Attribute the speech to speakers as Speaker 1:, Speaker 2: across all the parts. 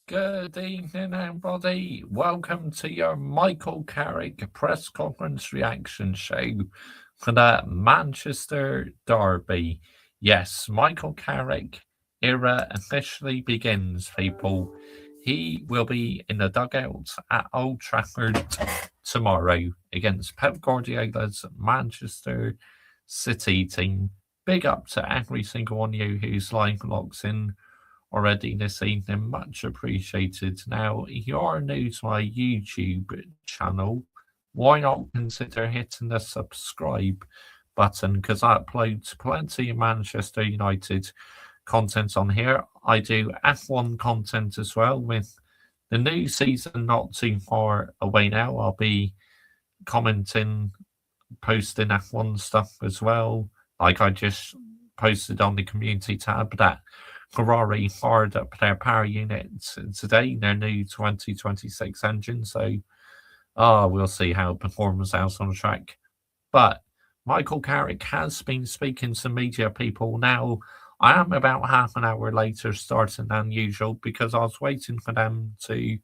Speaker 1: Good evening, everybody. Welcome to your Michael Carrick press conference reaction show for the Manchester Derby. Yes, Michael Carrick era officially begins, people. He will be in the dugout at Old Trafford tomorrow against Pep Guardiola's Manchester City team. Big up to every single one of you who's live logs in already this evening. Much appreciated. Now, if you are new to my YouTube channel, why not consider hitting the subscribe button? Because I upload plenty of Manchester United content on here. I do F1 content as well, with the new season not too far away now. I'll be commenting, posting F1 stuff as well. Like I just posted on the community tab that Ferrari fired up their power units today, their new 2026 engine. So, we'll see how it performs out on the track. But Michael Carrick has been speaking to media people. Now, I am about half an hour later starting than usual because I was waiting for them to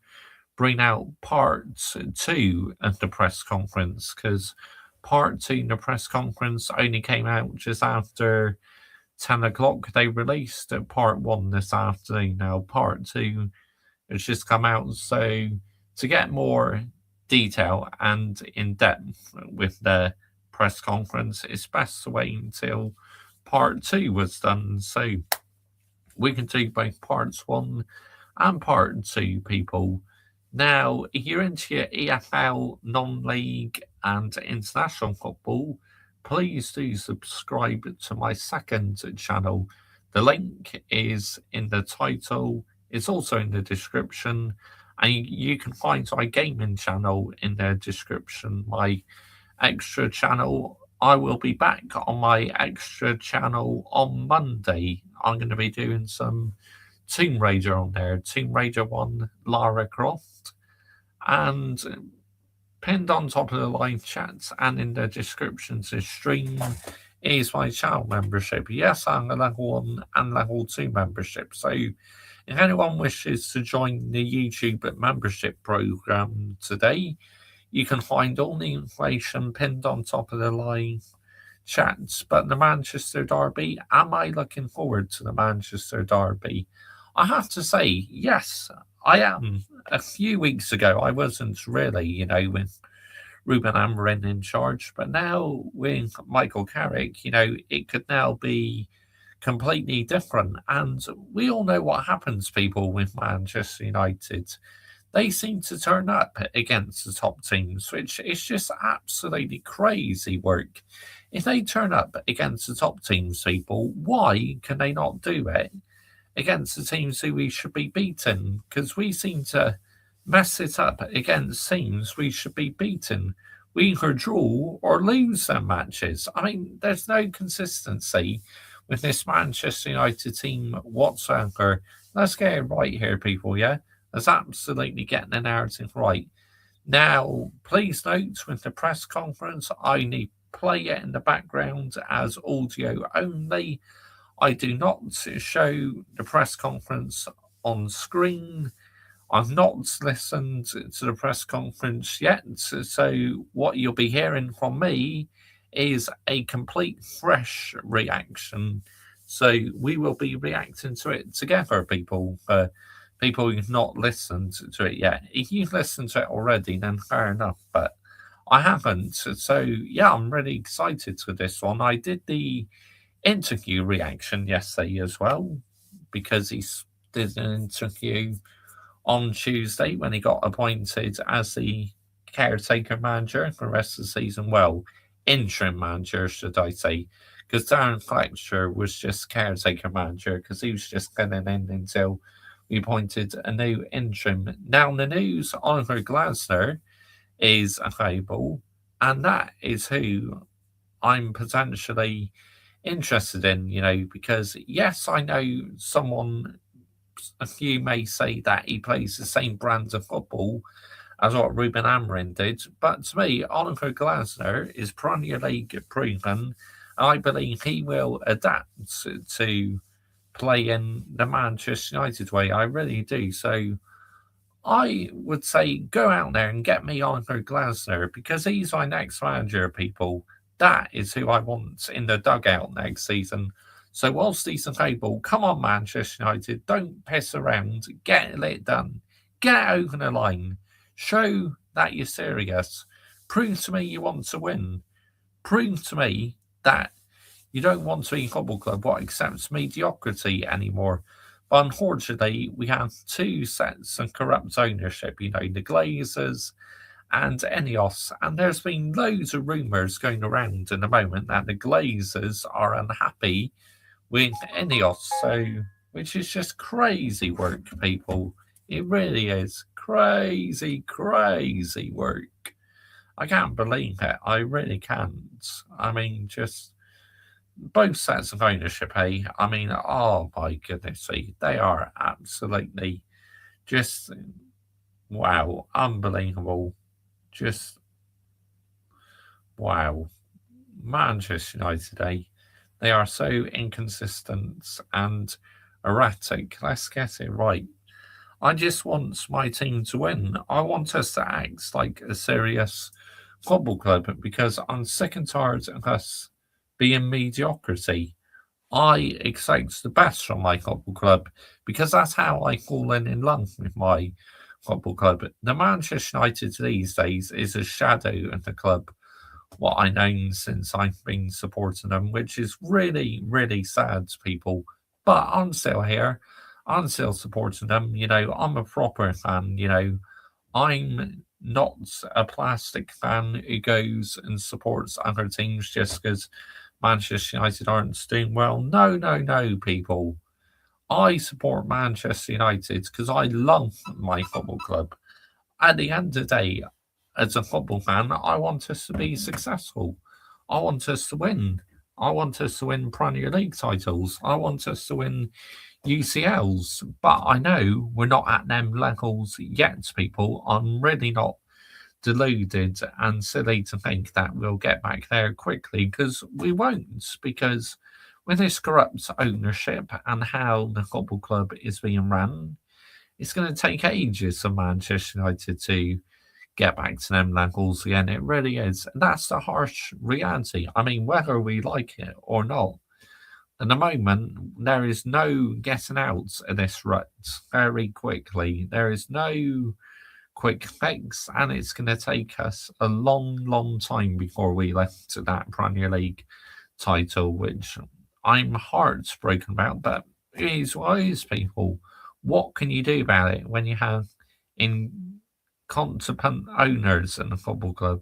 Speaker 1: bring out part two of the press conference, because part two in the press conference only came out just after 10 o'clock. They released part one this afternoon. Now, part two has just come out. So, to get more detail and in depth with the press conference, it's best to wait until part two was done. So, we can do both parts one and part two, people. Now, if you're into your EFL, non-league, and international football, please do subscribe to my second channel. The link is in the title, it's also in the description, and you can find my gaming channel in the description. My extra channel, I will be back on my extra channel on Monday. I'm going to be doing some Tomb Raider on there, Tomb Raider 1 Lara Croft, and pinned on top of the live chat and in the description to stream is my channel membership. Yes, I'm a level 1 and level 2 membership. So if anyone wishes to join the YouTube membership program today, you can find all the information pinned on top of the live chats. But the Manchester Derby, am I looking forward to the Manchester Derby? I have to say, yes, I am. A few weeks ago, I wasn't really, with Ruben Amorim in charge, but now with Michael Carrick, it could now be completely different. And we all know what happens, people, with Manchester United. They seem to turn up against the top teams, which is just absolutely crazy work. If they turn up against the top teams, people, why can they not do it against the teams who we should be beating? Because we seem to mess it up against teams we should be beating. We either draw or lose their matches. I mean, there's no consistency with this Manchester United team whatsoever. Let's get it right here, people, yeah? Let's absolutely get the narrative right. Now, please note, with the press conference, I need to play it in the background as audio only. I do not show the press conference on screen. I've not listened to the press conference yet, so what you'll be hearing from me is a complete fresh reaction. So we will be reacting to it together, people. People who've not listened to it yet. If you've listened to it already, then fair enough, but I haven't. So yeah, I'm really excited for this one. I did the interview reaction yesterday as well, because he did an interview on Tuesday when he got appointed as the caretaker manager for the rest of the season. Well, interim manager, should I say, because Darren Fletcher was just caretaker manager because he was just filling in until we appointed a new interim. Now, the news, Oliver Glasner is available, and that is who I'm potentially interested in, because yes, I know a few may say that he plays the same brand of football as what Ruben Amorim did, but to me, Oliver Glasner is Premier League proven, and I believe he will adapt to play in the Manchester United way. I really do. So I would say go out there and get me Arthur Glasner because he's my next manager, people. That is who I want in the dugout next season. So whilst he's available, come on, Manchester United, don't piss around, get it done, get over the line, show that you're serious, prove to me you want to win, prove to me that you don't want to be a football club what accepts mediocrity anymore. But unfortunately, we have two sets of corrupt ownership, the Glazers and Enios. And there's been loads of rumours going around in the moment that the Glazers are unhappy with Enios. So, which is just crazy work, people. It really is crazy, crazy work. I can't believe it. I really can't. I mean, just both sets of ownership, hey? I mean, oh my goodness, they are absolutely just wow, unbelievable. Just wow. Manchester United, they are so inconsistent and erratic. Let's get it right. I just want my team to win. I want us to act like a serious football club because I'm sick and tired of us being mediocrity. I expect the best from my football club because that's how I fall in love with my football club. The Manchester United these days is a shadow of the club, what I know since I've been supporting them, which is really, really sad, people. But I'm still here. I'm still supporting them. I'm a proper fan. I'm not a plastic fan who goes and supports other teams just because Manchester United aren't doing well. No, no, no, people. I support Manchester United because I love my football club. At the end of the day, as a football fan, I want us to be successful. I want us to win. I want us to win Premier League titles. I want us to win UCLs. But I know we're not at them levels yet, people. I'm really not deluded and silly to think that we'll get back there quickly because we won't. Because with this corrupt ownership and how the football club is being run, it's going to take ages for Manchester United to get back to them levels again. It really is. And that's the harsh reality. I mean, whether we like it or not, at the moment, there is no getting out of this rut very quickly. There is no quick fix, and it's going to take us a long, long time before we lift that Premier League title, which I'm heartbroken about. But it is what it is, people. What can you do about it when you have incompetent owners in a football club?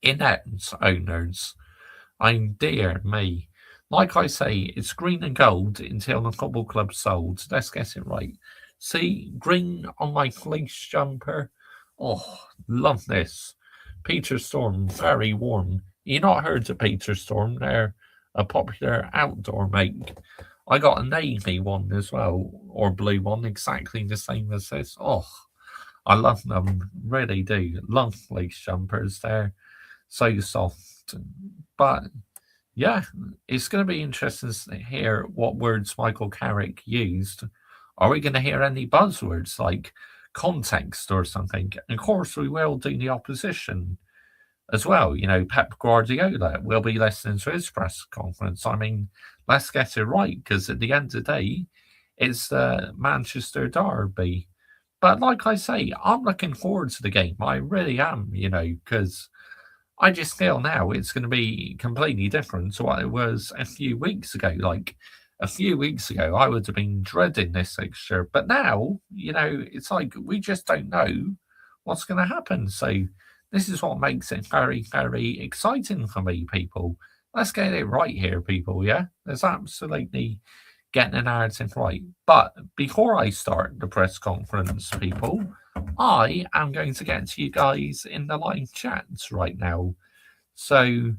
Speaker 1: Inept owners. I'm dear me. Like I say, it's green and gold until the football club's sold. Let's get it right. See, green on my fleece jumper. Oh, love this. Peter Storm, very warm. You not heard of Peter Storm? They're a popular outdoor make. I got a navy one as well, or blue one, exactly the same as this. Oh, I love them, really do. Love fleece jumpers. They're so soft. But yeah, it's going to be interesting to hear what words Michael Carrick used. Are we going to hear any buzzwords like context or something? And of course, we will do the opposition as well. Pep Guardiola will be listening to his press conference. I mean, let's get it right because at the end of the day, it's the Manchester derby. But like I say, I'm looking forward to the game. I really am, because I just feel now it's going to be completely different to what it was a few weeks ago. Like a few weeks ago, I would have been dreading this fixture, but now, it's like we just don't know what's going to happen. So this is what makes it very, very exciting for me, people. Let's get it right here, people. Yeah, there's absolutely getting the narrative right. But before I start the press conference, people, I am going to get to you guys in the live chats right now. So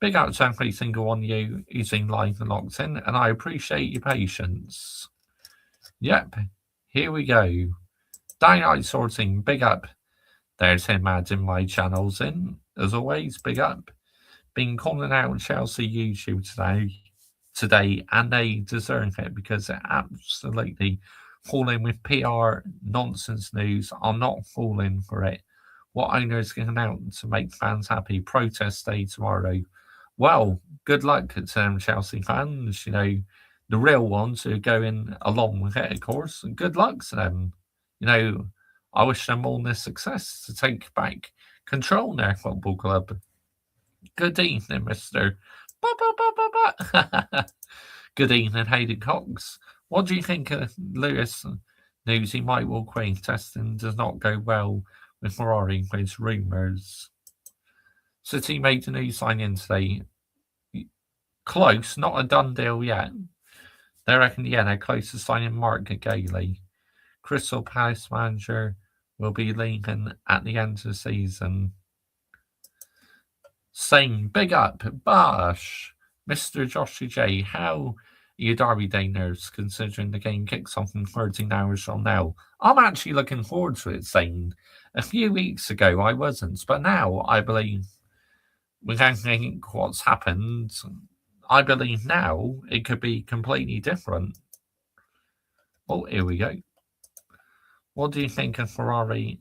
Speaker 1: big up to every single one of you who's been live and locked in, and I appreciate your patience. Yep, here we go. Dynamite Sorting, big up. There's him adding my channels in. As always, big up. Been calling out Chelsea YouTube today, and they deserve it because they're absolutely falling with PR nonsense news. I'm not falling for it. What owners going out to make fans happy? Protest day tomorrow. Well, good luck to them Chelsea fans. The real ones who are going along with it, of course. And good luck to them. I wish them all the success to take back control in their football club. Good evening, Mister. Good evening, Hayden Cox. What do you think of Lewis news? He might walk away. Testing does not go well with Ferrari. There's rumours. City made a new sign-in today. Close, not a done deal yet. They reckon, they're close to signing Mark Gailey. Crystal Palace manager will be leaving at the end of the season. Saying big up, Bosh. Mr. Joshua J, how are your Derby Day nerves considering the game kicks off in 13 hours from now? I'm actually looking forward to it, saying a few weeks ago I wasn't, but now I believe with everything what's happened, I believe now it could be completely different. Oh, here we go. What do you think of Ferrari?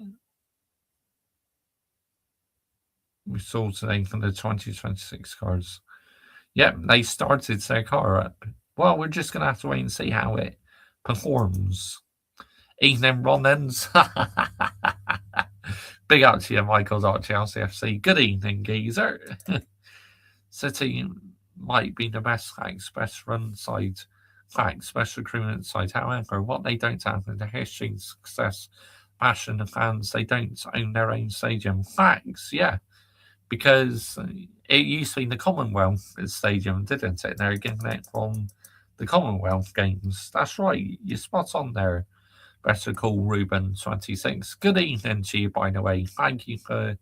Speaker 1: We saw today for the 2026 cars. Yep, they started their car up. Well, we're just going to have to wait and see how it performs. Evening, Ronans. Big up to you, Michael Chelsea FC. Good evening, geezer. City might be the best run side, best recruitment side. However, what they don't have is the history and success, passion of fans. They don't own their own stadium. Facts, yeah. Because it used to be the Commonwealth Stadium, didn't it? They're getting it from the Commonwealth Games. That's right, you're spot on there. Better call Ruben26. Good evening to you, by the way. Thank you for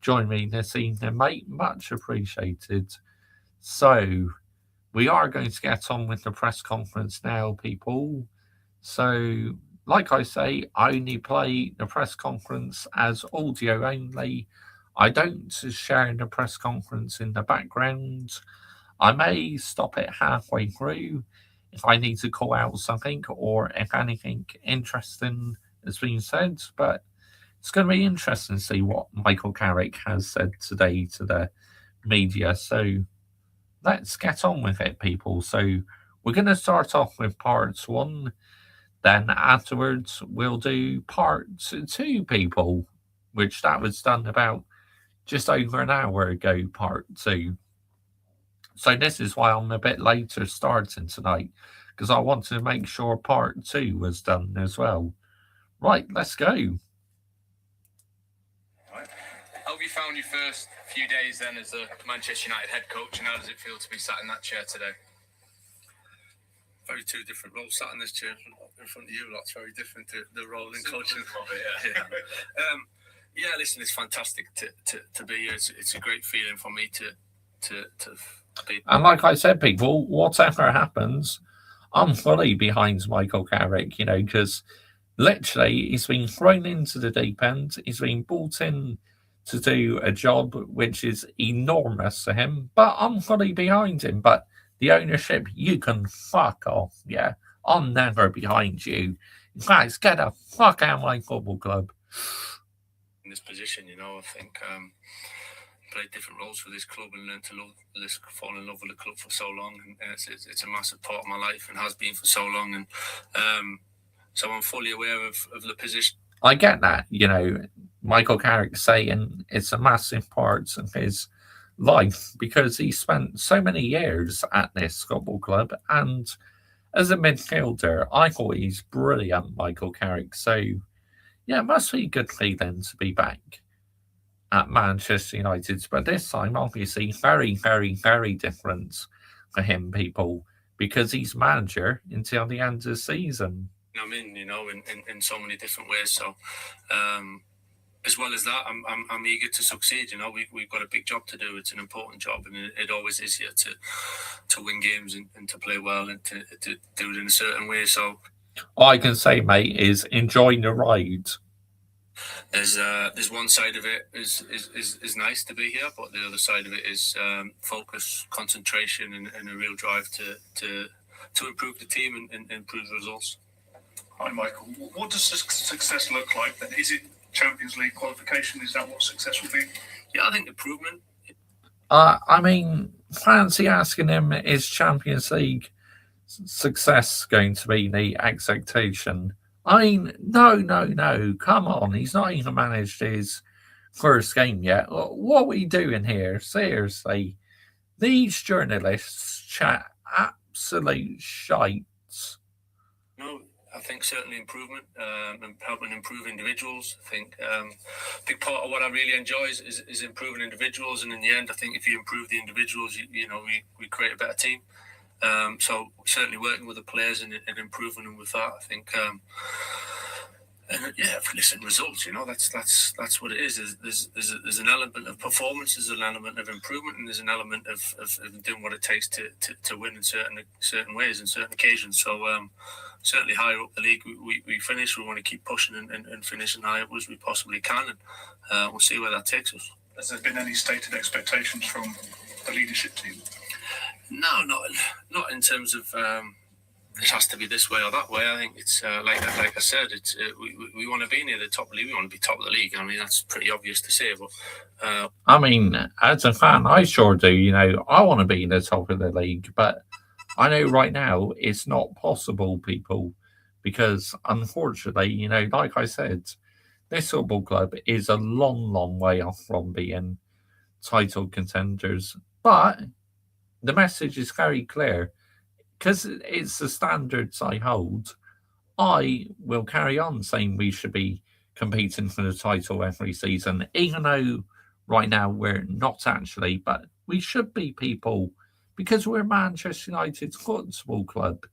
Speaker 1: joining me this evening, mate. Much appreciated. So, we are going to get on with the press conference now, people. So, like I say, I only play the press conference as audio only. I don't share the press conference in the background. I may stop it halfway through if I need to call out something or if anything interesting has been said. But it's going to be interesting to see what Michael Carrick has said today to the media. So let's get on with it, people. So we're going to start off with part one. Then afterwards, we'll do part two, people, which that was done about just over an hour ago, part two. So this is why I'm a bit later starting tonight, because I want to make sure part two was done as well. Right, let's go.
Speaker 2: Right. How have you found your first few days then as a Manchester United head coach, and how does it feel to be sat in that chair today?
Speaker 3: Very two different roles. Sat in this chair in front of you, that's very different to the role in coaching. Yeah, listen, it's fantastic to be here. It's a great feeling for me to be.
Speaker 1: And like I said, people, whatever happens, I'm fully behind Michael Carrick, because literally he's been thrown into the deep end. He's been brought in to do a job which is enormous to him, but I'm fully behind him. But the ownership, you can fuck off, yeah? I'm never behind you. Guys, get the fuck out of my football club.
Speaker 3: In this position, I think played different roles for this club and learned to fall in love with the club for so long, and it's a massive part of my life and has been for so long, and so I'm fully aware of the position.
Speaker 1: I get that, Michael Carrick saying it's a massive part of his life because he spent so many years at this football club, and as a midfielder, I thought he's brilliant, Michael Carrick. So yeah, it must be a good feeling to be back at Manchester United. But this time, obviously, very, very, very different for him, people, because he's manager until the end of the season.
Speaker 3: I'm in so many different ways. So, as well as that, I'm eager to succeed. We've got a big job to do. It's an important job, and it always is here to win games and to play well and to do it in a certain way. So,
Speaker 1: all I can say, mate, is enjoy the ride.
Speaker 3: There's one side of it is nice to be here, but the other side of it is focus, concentration, and a real drive to improve the team and improve the results.
Speaker 4: Hi, Michael. What does success look like then? Is it Champions League qualification? Is that what success will be?
Speaker 3: Yeah, I think improvement.
Speaker 1: I mean, fancy asking him, is Champions League success going to be the expectation? I mean, no. Come on. He's not even managed his first game yet. What are we doing here? Seriously. These journalists chat absolute shites.
Speaker 3: No, I think certainly improvement and helping improve individuals. I think a big part of what I really enjoy is improving individuals. And in the end, I think if you improve the individuals, we create a better team. So certainly working with the players and improving them with that, I think. And yeah, listen, results. That's what it is. There's an element of performance, there's an element of improvement, and there's an element of doing what it takes to win in certain ways and certain occasions. So certainly higher up the league we finish, we want to keep pushing and finishing high up as we possibly can, and we'll see where that takes us.
Speaker 4: Has there been any stated expectations from the leadership team?
Speaker 3: No, not in terms of. It has to be this way or that way. I think it's like I said, it's we want to be near the top of the league. We want to be top of the league. I mean, that's pretty obvious to say. But
Speaker 1: I mean, as a fan, I sure do. I want to be in the top of the league, but I know right now it's not possible, people, because unfortunately, like I said, this football club is a long way off from being title contenders. But the message is very clear. Because it's the standards I hold, I will carry on saying we should be competing for the title every season, even though right now we're not actually, but we should be, people, because we're Manchester United's football club.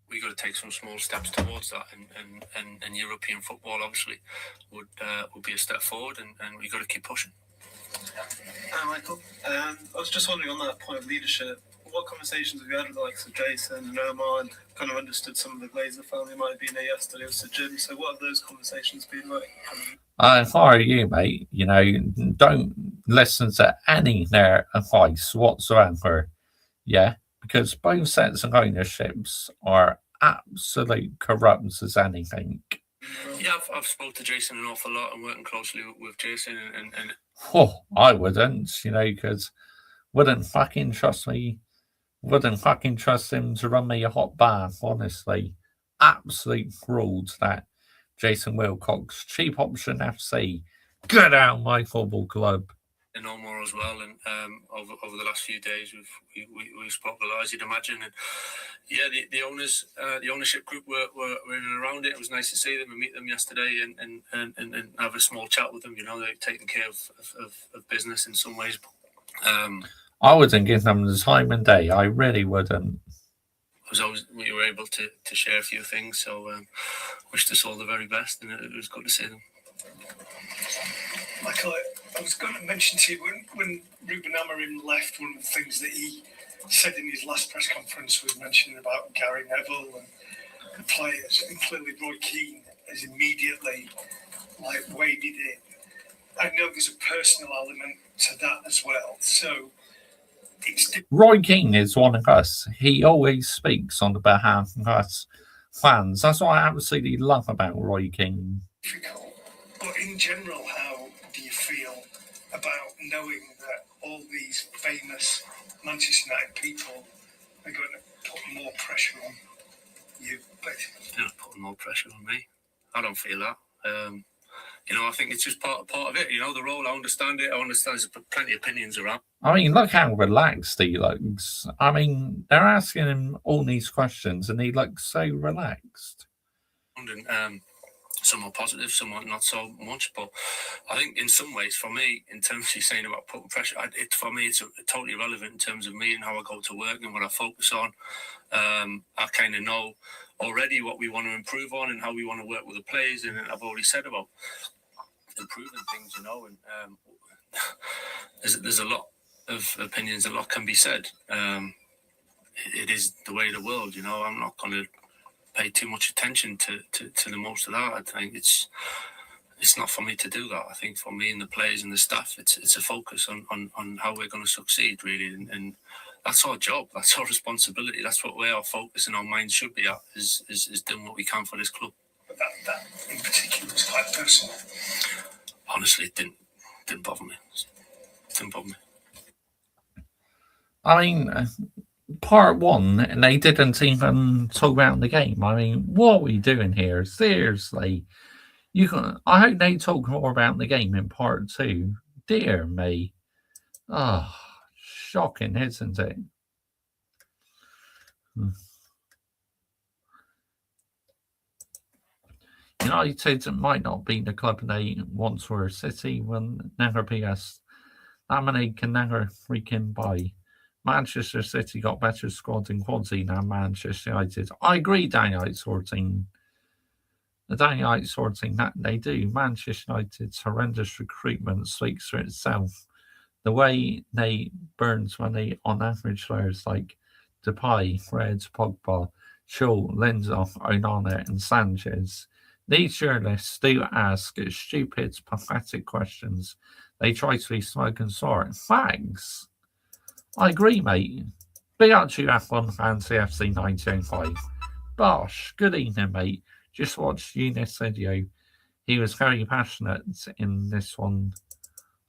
Speaker 3: We've got to take some small steps towards that, and European football obviously would be a step forward, and we've got to keep pushing.
Speaker 5: Hi, Michael. I was just wondering on that point of leadership, what conversations have you had with the likes of Jason and Omar, and kind of understood some of the Glazer family might have been there yesterday with Sir Jim, so what have those conversations been like?
Speaker 1: If I were you, mate, don't listen to any of their advice whatsoever, yeah? Because both sets of ownerships are absolute corrupts as anything.
Speaker 3: Yeah, I've spoke to Jason an awful lot and working closely with Jason and
Speaker 1: Oh, I wouldn't, because wouldn't fucking trust him to run me a hot bath, honestly. Absolute fraud, that Jason Wilcox. Cheap Option FC. Get out my football club.
Speaker 3: And Omar as well, and over the last few days we've spoke a lot, as you'd imagine, and yeah, the owners, the ownership group were in and around it. It was nice to see them and meet them yesterday, and have a small chat with them. They're taking care of business in some ways.
Speaker 1: I wouldn't give them the time and day. I really wouldn't.
Speaker 3: We were able to share a few things, so wished us all the very best, and it was good to see them.
Speaker 6: Michael, I was going to mention to you when Ruben Amorim left, one of the things that he said in his last press conference was mentioning about Gary Neville and the players, and clearly Roy Keane has immediately waded in. I know there's a personal element to that as well, so
Speaker 1: Roy Keane is one of us. He always speaks on the behalf of us fans. That's what I absolutely love about Roy Keane.
Speaker 6: Difficult. But in general, how do you feel about knowing that all these famous Manchester United people are going to put more pressure on you, basically?
Speaker 3: They're not putting more pressure on me. I don't feel that. I think it's just part of it. The role. I understand it. I understand there's plenty of opinions around.
Speaker 1: I mean, look how relaxed he looks. I mean, they're asking him all these questions, and he looks so relaxed.
Speaker 3: And some are positive, some are not so much. But I think in some ways, for me, in terms of you saying about putting pressure, for me, it's totally irrelevant in terms of me and how I go to work and what I focus on. I kind of know already what we want to improve on and how we want to work with the players, and I've already said about improving things, and there's a lot of opinions, a lot can be said. It is the way of the world, I'm not going to pay too much attention to the most of that. I think it's not for me to do that. I think for me and the players and the staff, it's a focus on how we're going to succeed, really, and that's our job, that's our responsibility, that's where our focus and our minds should be at, is doing what we can for this club.
Speaker 6: but that in particular was quite personal.
Speaker 3: Honestly, it didn't bother me. Didn't bother me.
Speaker 1: I mean, part one, and they didn't even talk about the game. I mean, what are we doing here? Seriously. I hope they talk more about the game in part two. Dear me. Oh, shocking, isn't it? United might not be the club they once were. City will never be us. That money can never freaking buy. Manchester City got better squad and quality than Manchester United. I agree, daylight sorting. The daylight sorting that they do. Manchester United's horrendous recruitment speaks for itself. The way they burns money on average players like Depay, Fred, Pogba, Shaw, Lindelof, Onana, and Sanchez. These journalists do ask stupid, pathetic questions. They try to be smug and sour. Thanks. I agree, mate. Big up to you, F1 fans, CFC 1905. Bosh, good evening, mate. Just watched Eunice's video. He was very passionate in this one.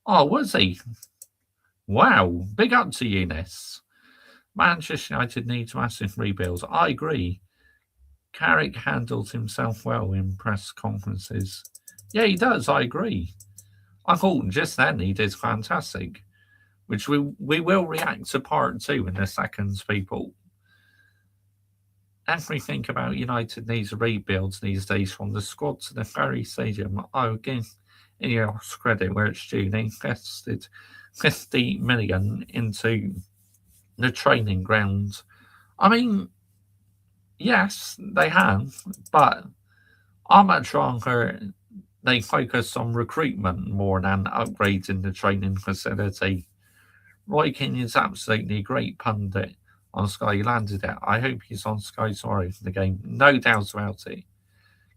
Speaker 1: Oh, was he? Wow, big up to Eunice. Manchester United needs massive rebuilds. I agree. Carrick handles himself well in press conferences. Yeah, he does. I agree. I thought just then he did fantastic, which we will react to part two in a second, people. Everything about United needs rebuilds these days, from the squad to the Ferry Stadium. I would give Ineos credit where it's due. They invested 50 million into the training ground. I mean, yes, they have, but I'm much rather they focus on recruitment more than upgrading the training facility. Roy Keane is absolutely a great pundit on Sky. He landed it. I hope he's on Sky tomorrow for the game. No doubt about it.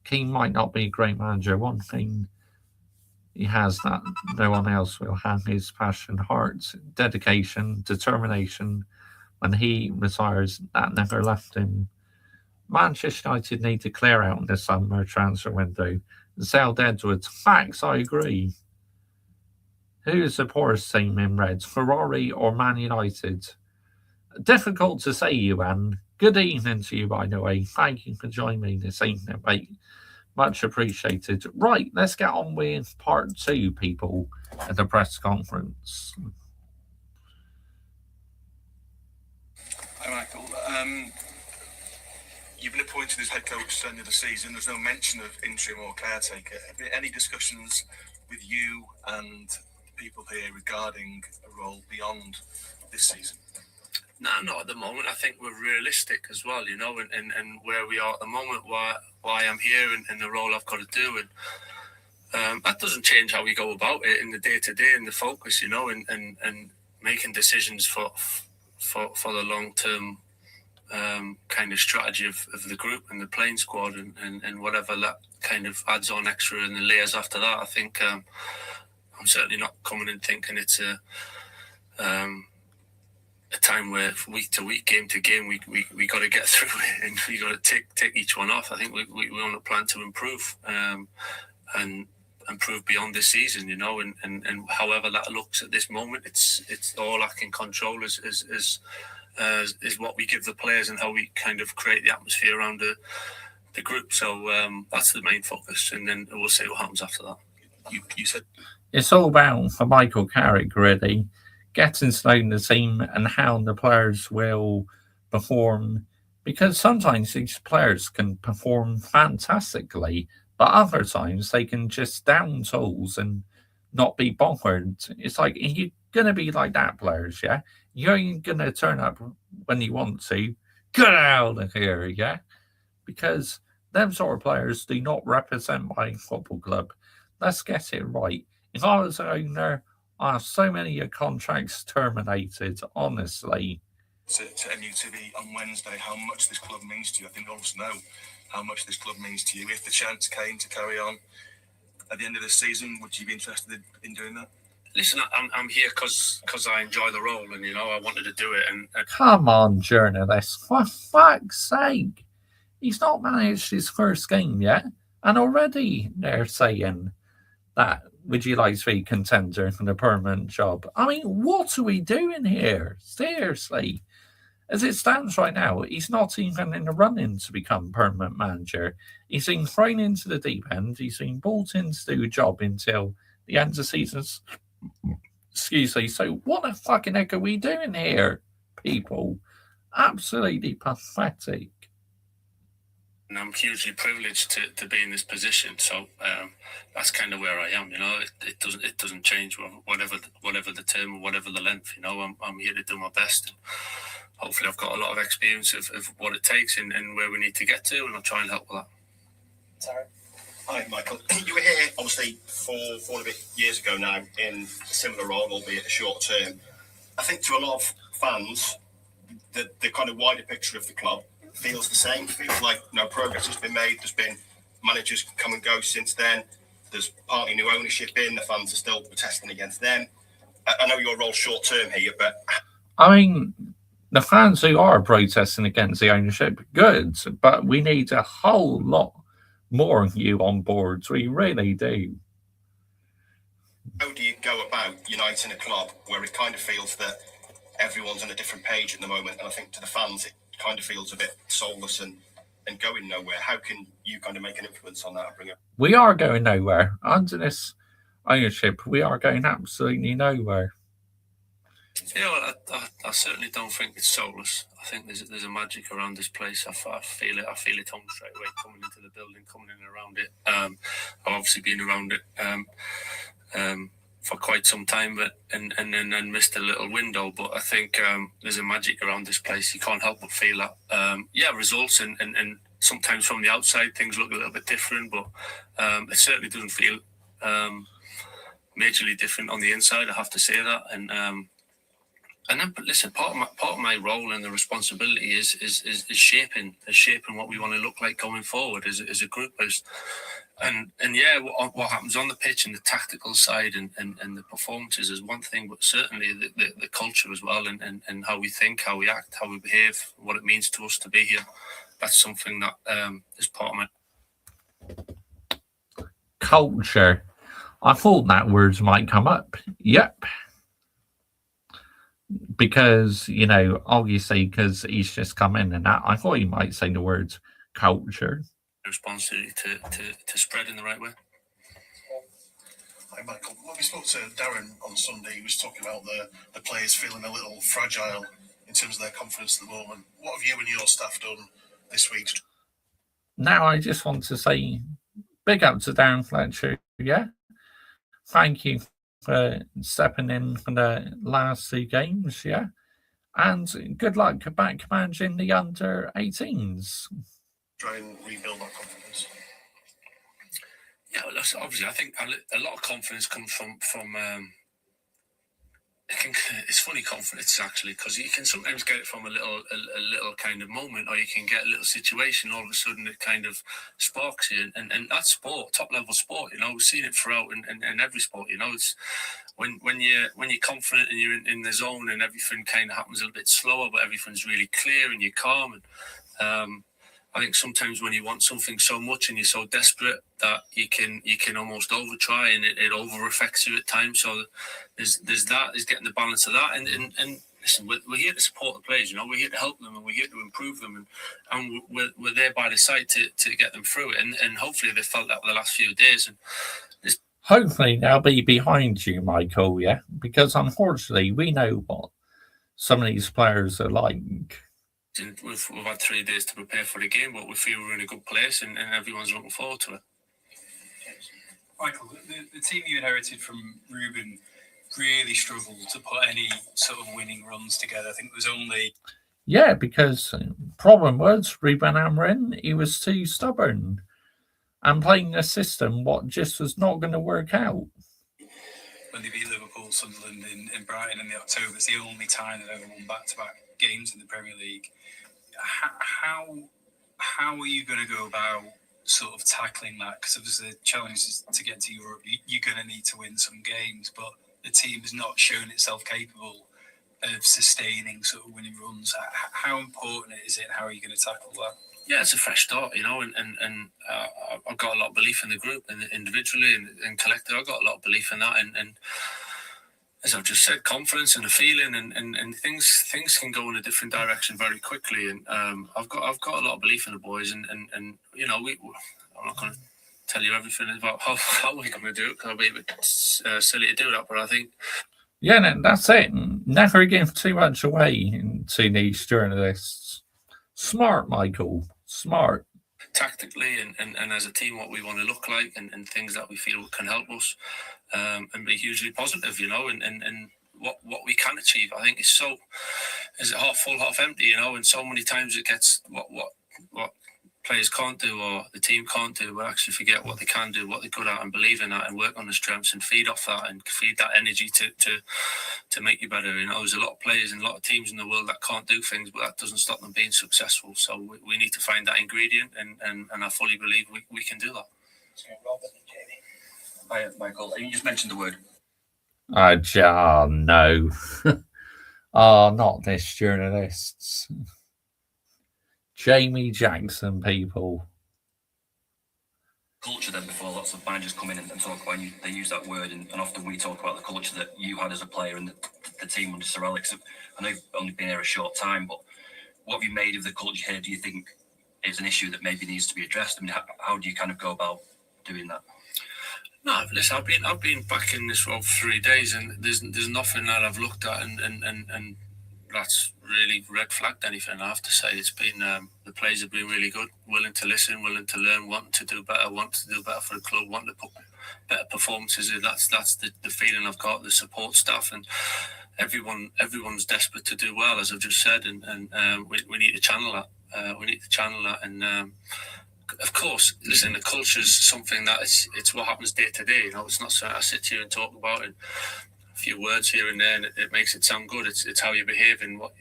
Speaker 1: Keane might not be a great manager. One thing he has that no one else will have is passion, heart, dedication, determination. When he retires, that never left him. Manchester United need to clear out in the summer transfer window. Sell Edwards. Facts, I agree. Who is the poorest team in Reds, Ferrari or Man United? Difficult to say, Yuan. Good evening to you, by the way. Thank you for joining me this evening, mate. Much appreciated. Right, let's get on with part two, people, at the press conference.
Speaker 7: Hi, Michael. You've been appointed as head coach at the end of the season. There's no mention of interim or caretaker. Have there any discussions with you and people here regarding a role beyond this season?
Speaker 3: No, not at the moment. I think we're realistic as well, and where we are at the moment, why I'm here and the role I've got to do. And that doesn't change how we go about it in the day-to-day and the focus, and making decisions for the long-term kind of strategy of the group and the playing squad and whatever that kind of adds on extra in the layers after that. I think I'm certainly not coming in thinking it's a time where week to week, game to game, we got to get through it and we got to tick each one off. I think we on a plan to improve and improve beyond this season, and however that looks at this moment, it's all I can control is what we give the players and how we kind of create the atmosphere around the group. So that's the main focus, and then we'll see what happens after that.
Speaker 7: You said
Speaker 1: it's all about, for Michael Carrick, really, getting to know the team and how the players will perform, because sometimes these players can perform fantastically, but other times they can just down tools and not be bothered. It's like, you're going to be like that, players, yeah? You ain't going to turn up when you want to. Get out of here, yeah? Because them sort of players do not represent my football club. Let's get it right. If I was an owner, I have so many contracts terminated, honestly.
Speaker 7: to MUTV on Wednesday how much this club means to you. I think all of us know how much this club means to you. If the chance came to carry on at the end of the season, would you be interested in doing that?
Speaker 3: Listen, I'm here because I enjoy the role, and I wanted to do it. And
Speaker 1: come on, journalist, for fuck's sake! He's not managed his first game yet. And already they're saying that would you like to be contender for the permanent job? I mean, what are we doing here? Seriously. As it stands right now, he's not even in the running to become permanent manager. He's been thrown into the deep end. He's been brought in to do a job until the end of the season. Excuse me. So what the fucking heck are we doing here, people? Absolutely pathetic.
Speaker 3: And I'm hugely privileged to be in this position. So that's kind of where I am. It doesn't change whatever the term or whatever the length. I'm here to do my best. And hopefully, I've got a lot of experience of what it takes and where we need to get to, and I'll try and help with that.
Speaker 8: Sorry.
Speaker 7: Hi, Michael. You were here, obviously, four and a bit years ago now in a similar role, albeit a short term. I think to a lot of fans, the kind of wider picture of the club feels the same. Feels like no progress has been made. There's been managers come and go since then. There's partly new ownership in. The fans are still protesting against them. I know your role's short term here, but
Speaker 1: I mean, the fans who are protesting against the ownership, good, but we need a whole lot more of you on board. We really do.
Speaker 7: how do you go about uniting a club where it kind of feels that everyone's on a different page at the moment? And I think to the fans, it kind of feels a bit soulless and going nowhere. How can you kind of make an influence on that and bring it?
Speaker 1: We are going nowhere. Under this ownership, we are going absolutely nowhere.
Speaker 3: Yeah, well, I certainly don't think it's soulless. I think there's a magic around this place. I feel it. I feel it home straight away coming into the building, coming in around it. I've obviously been around it for quite some time, but and then missed a little window. But I think there's a magic around this place. You can't help but feel that. Results and sometimes from the outside things look a little bit different, but it certainly doesn't feel majorly different on the inside. I have to say that. And then, listen, part of my role and the responsibility is shaping what we want to look like going forward as a group. What happens on the pitch and the tactical side and the performances is one thing, but certainly the culture as well and how we think, how we act, how we behave, what it means to us to be here. That's something that is part of my
Speaker 1: culture. I thought that words might come up. Yep. Because, obviously, because he's just come in and that, I thought he might say the words culture.
Speaker 3: Responsibility to spread in the right way.
Speaker 4: Hi, Michael. When we spoke to Darren on Sunday, he was talking about the players feeling a little fragile in terms of their confidence at the moment. What have you and your staff done this week?
Speaker 1: Now, I just want to say big up to Darren Fletcher, yeah? Thank you for stepping in for the last 2 games, yeah? And good luck back managing the under-18s.
Speaker 4: Try and rebuild that confidence.
Speaker 3: Yeah, well, obviously, I think a lot of confidence comes from it's funny confidence actually, because you can sometimes get it from a little kind of moment, or you can get a little situation. All of a sudden, it kind of sparks you, and that's sport, top level sport. We've seen it throughout in every sport. It's when you're confident and you're in the zone, and everything kind of happens a little bit slower, but everything's really clear and you're calm. And I think sometimes when you want something so much and you're so desperate that you can almost over try, and it over affects you at times. So there's that, is getting the balance of that. And listen, we're here to support the players. We're here to help them, and we're here to improve them, and we're there by the side to get them through it. And hopefully they felt that for the last few days. And
Speaker 1: hopefully they'll be behind you, Michael. Yeah, because unfortunately we know what some of these players are like.
Speaker 3: We've had 3 days to prepare for the game, but we feel we're in a good place, and everyone's looking forward to it.
Speaker 9: Michael, the team you inherited from Ruben really struggled to put any sort of winning runs together. I think it was only...
Speaker 1: Yeah, because problem was Ruben Amorim, he was too stubborn and playing a system what just was not going to work out.
Speaker 9: When they beat Liverpool, Sunderland in Brighton in the October, it's the only time they've ever won back-to-back games in the Premier League. How are you going to go about sort of tackling that? Because obviously the challenge is to get to Europe. You're going to need to win some games, but the team has not shown itself capable of sustaining sort of winning runs. How important is it? How are you going to tackle that?
Speaker 3: Yeah, it's a fresh start, you know, and I've got a lot of belief in the group, and individually and collectively, I've got a lot of belief in that, and as I've just said, confidence and a feeling, and things can go in a different direction very quickly, and I've got a lot of belief in the boys, and you know, I'm not going to tell you everything about how we're going to do it, because I'll be a bit silly to do that, but I think.
Speaker 1: Yeah, that's it. Never give too much away to these journalists. Smart, Michael. Smart.
Speaker 3: Tactically and as a team, what we want to look like, and things that we feel can help us, and be hugely positive, you know, and what we can achieve. I think is it half full, half empty, you know, and so many times it gets what players can't do or the team can't do. We actually forget what they can do, what they're good at, and believe in that, and work on the strengths and feed off that, and feed that energy to make you better. You know, there's a lot of players and a lot of teams in the world that can't do things, but that doesn't stop them being successful. So we need to find that ingredient, and I fully believe we can do that.
Speaker 8: Hi, Michael. You just mentioned the word.
Speaker 1: No. Oh, not this journalists. Jamie Jackson, people.
Speaker 8: Culture then, before lots of managers come in and talk about, they use that word, and often we talk about the culture that you had as a player and the team under Sir Alex. I know you've only been here a short time, but what have you made of the culture here? Do you think it's an issue that maybe needs to be addressed? I mean, how do you kind of go about doing that?
Speaker 3: No, listen, I've been back in this role for 3 days, and there's nothing that I've looked at and that's really red flagged anything. I have to say, it's been the players have been really good, willing to listen, willing to learn, wanting to do better for the club, wanting to put better performances in. That's the feeling I've got. The support staff and everyone's desperate to do well, as I've just said, and we need to channel that. And of course, listen, the culture is something that it's what happens day to day. You know, it's not something I sit here and talk about and a few words here and there, and it makes it sound good. It's how you behave and what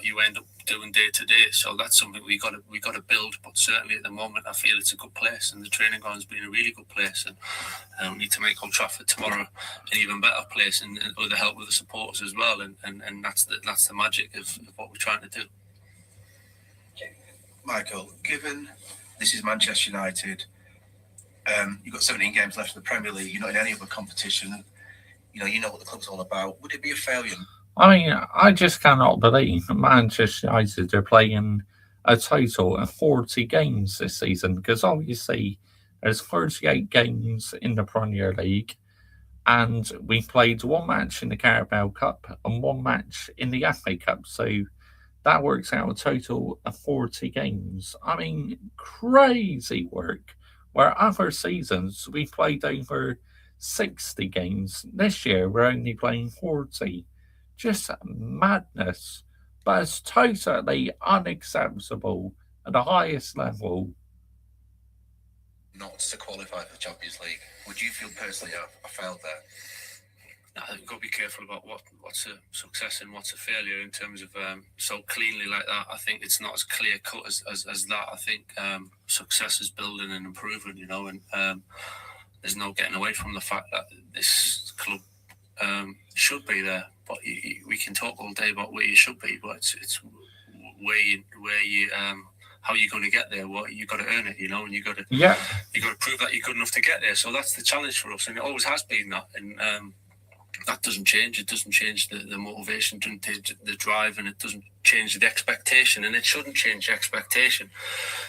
Speaker 3: you end up doing day to day. So that's something we got to build. But certainly at the moment, I feel it's a good place, and the training ground's been a really good place. And we need to make Old Trafford tomorrow an even better place, and with the help of the supporters as well. And that's the magic of what we're trying to do.
Speaker 10: Michael, given this is Manchester United, you've got 17 games left in the Premier League. You're not in any other competition. You know what the club's all about. Would it be a failure?
Speaker 1: I mean, I just cannot believe Manchester United are playing a total of 40 games this season, because obviously there's 38 games in the Premier League, and we played one match in the Carabao Cup and one match in the FA Cup. So that works out a total of 40 games. I mean, crazy work. Where other seasons we played over 60 games. This year we're only playing 40. Just madness. But it's totally unacceptable at the highest level.
Speaker 10: Not to qualify for the Champions League. Would you feel personally I failed there?
Speaker 3: I think we've got to be careful about what's a success and what's a failure in terms of so cleanly like that. I think it's not as clear cut as that. I think success is building and improving, you know, and there's no getting away from the fact that this club should be there. But we can talk all day about where you should be, but it's where you how you're going to get there. What you got to earn it, you know, and you got to prove that you're good enough to get there. So that's the challenge for us, and it always has been that. And that doesn't change. It doesn't change the motivation, doesn't change the drive, and it doesn't change the expectation, and it shouldn't change the expectation.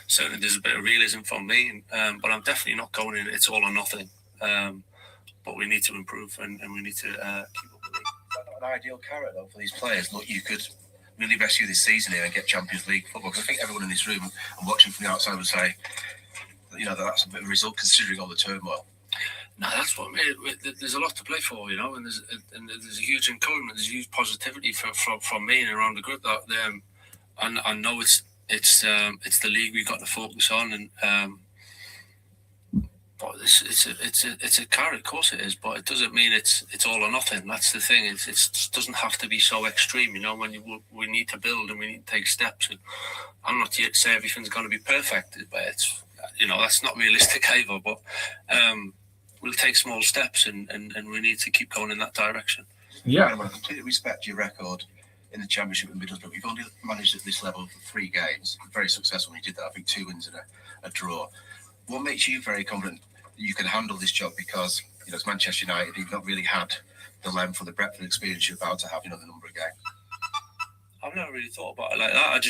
Speaker 3: Certainly there's a bit of realism from me, but I'm definitely not going in it's all or nothing. But we need to improve, and we need to keep up with it.
Speaker 10: An ideal carrot though for these players. Look, you could really rescue this season here and get Champions League football, because I think everyone in this room and watching from the outside would say, you know, that's a bit of a result considering all the turmoil.
Speaker 3: No, that's what there's a lot to play for, you know, and there's a huge encouragement, there's a huge positivity from me and around the group that I know it's the league we've got to focus on, and but it's a carrot, of course it is, but it doesn't mean it's all or nothing. That's the thing. It doesn't have to be so extreme, you know. When we need to build and we need to take steps, and I'm not here to say everything's going to be perfect, but it's, you know, that's not realistic either. But we'll take small steps, and we need to keep going in that direction.
Speaker 10: Yeah, I completely respect your record. in the Championship and Middlesbrough. You've only managed at this level for 3 games. Very successful when you did that. I think 2 wins and a draw. What makes you very confident that you can handle this job? Because, you know, it's Manchester United, you've not really had the length or the breadth of experience you're about to have, you know, the number of games.
Speaker 3: I've never really thought about it like that.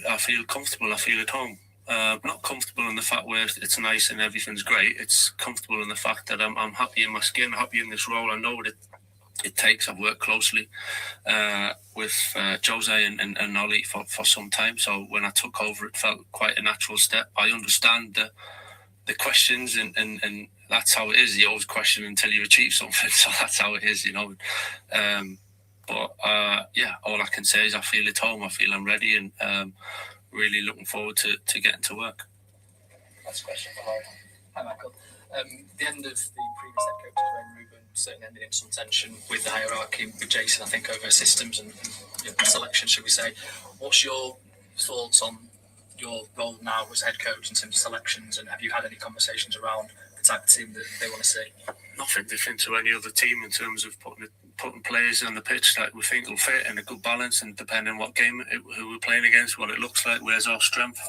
Speaker 3: I feel comfortable. I feel at home. Not comfortable in the fact where it's nice and everything's great. It's comfortable in the fact that I'm happy in my skin, happy in this role. I know what it takes. I've worked closely with Jose and Ollie for some time. So when I took over, it felt quite a natural step. I understand the questions and that's how it is. You always question until you achieve something. So that's how it is, you know. But all I can say is I feel at home. I feel I'm ready and really looking forward to getting to work.
Speaker 11: That's a question for Michael. Hi, Michael. The end of the previous head coach's reign, Ruben certainly ended in some tension with the hierarchy with Jason, I think, over systems and selection, should we say. What's your thoughts on your role now as head coach in terms of selections, and have you had any conversations around the type of team that they want to see?
Speaker 3: Nothing different to any other team in terms of putting players on the pitch that we think will fit in a good balance, and depending on what game, who we're playing against, what it looks like, where's our strength.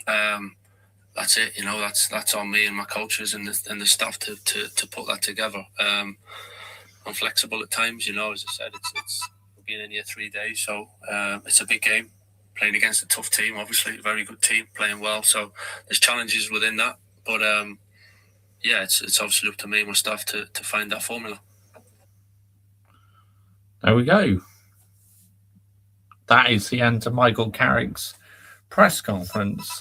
Speaker 3: That's it, you know. That's on me and my coaches and the staff to put that together. I'm flexible at times, you know. As I said, it's we've been in here 3 days, so it's a big game. Playing against a tough team, obviously, a very good team, playing well. So there's challenges within that, but it's obviously up to me and my staff to find that formula.
Speaker 1: There we go. That is the end of Michael Carrick's press conference.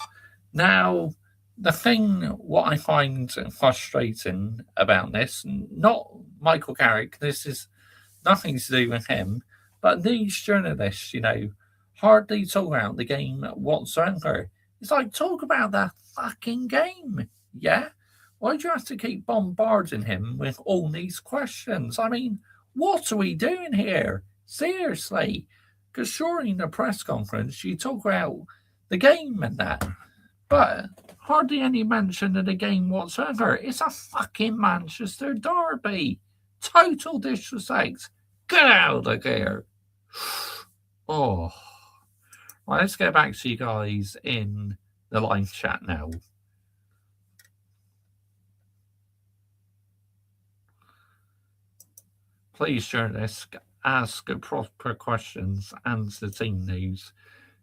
Speaker 1: Now, the thing, what I find frustrating about this, not Michael Carrick, this is nothing to do with him, but these journalists, you know, hardly talk about the game whatsoever. It's like, talk about that fucking game, yeah? Why do you have to keep bombarding him with all these questions? I mean, what are we doing here? Seriously. Because surely in the press conference you talk about the game and that. But hardly any mention of the game whatsoever. It's a fucking Manchester derby. Total disrespect. Get out of here. Oh. Right, let's get back to you guys in the live chat now. Please, journalists, ask proper questions, answer team news.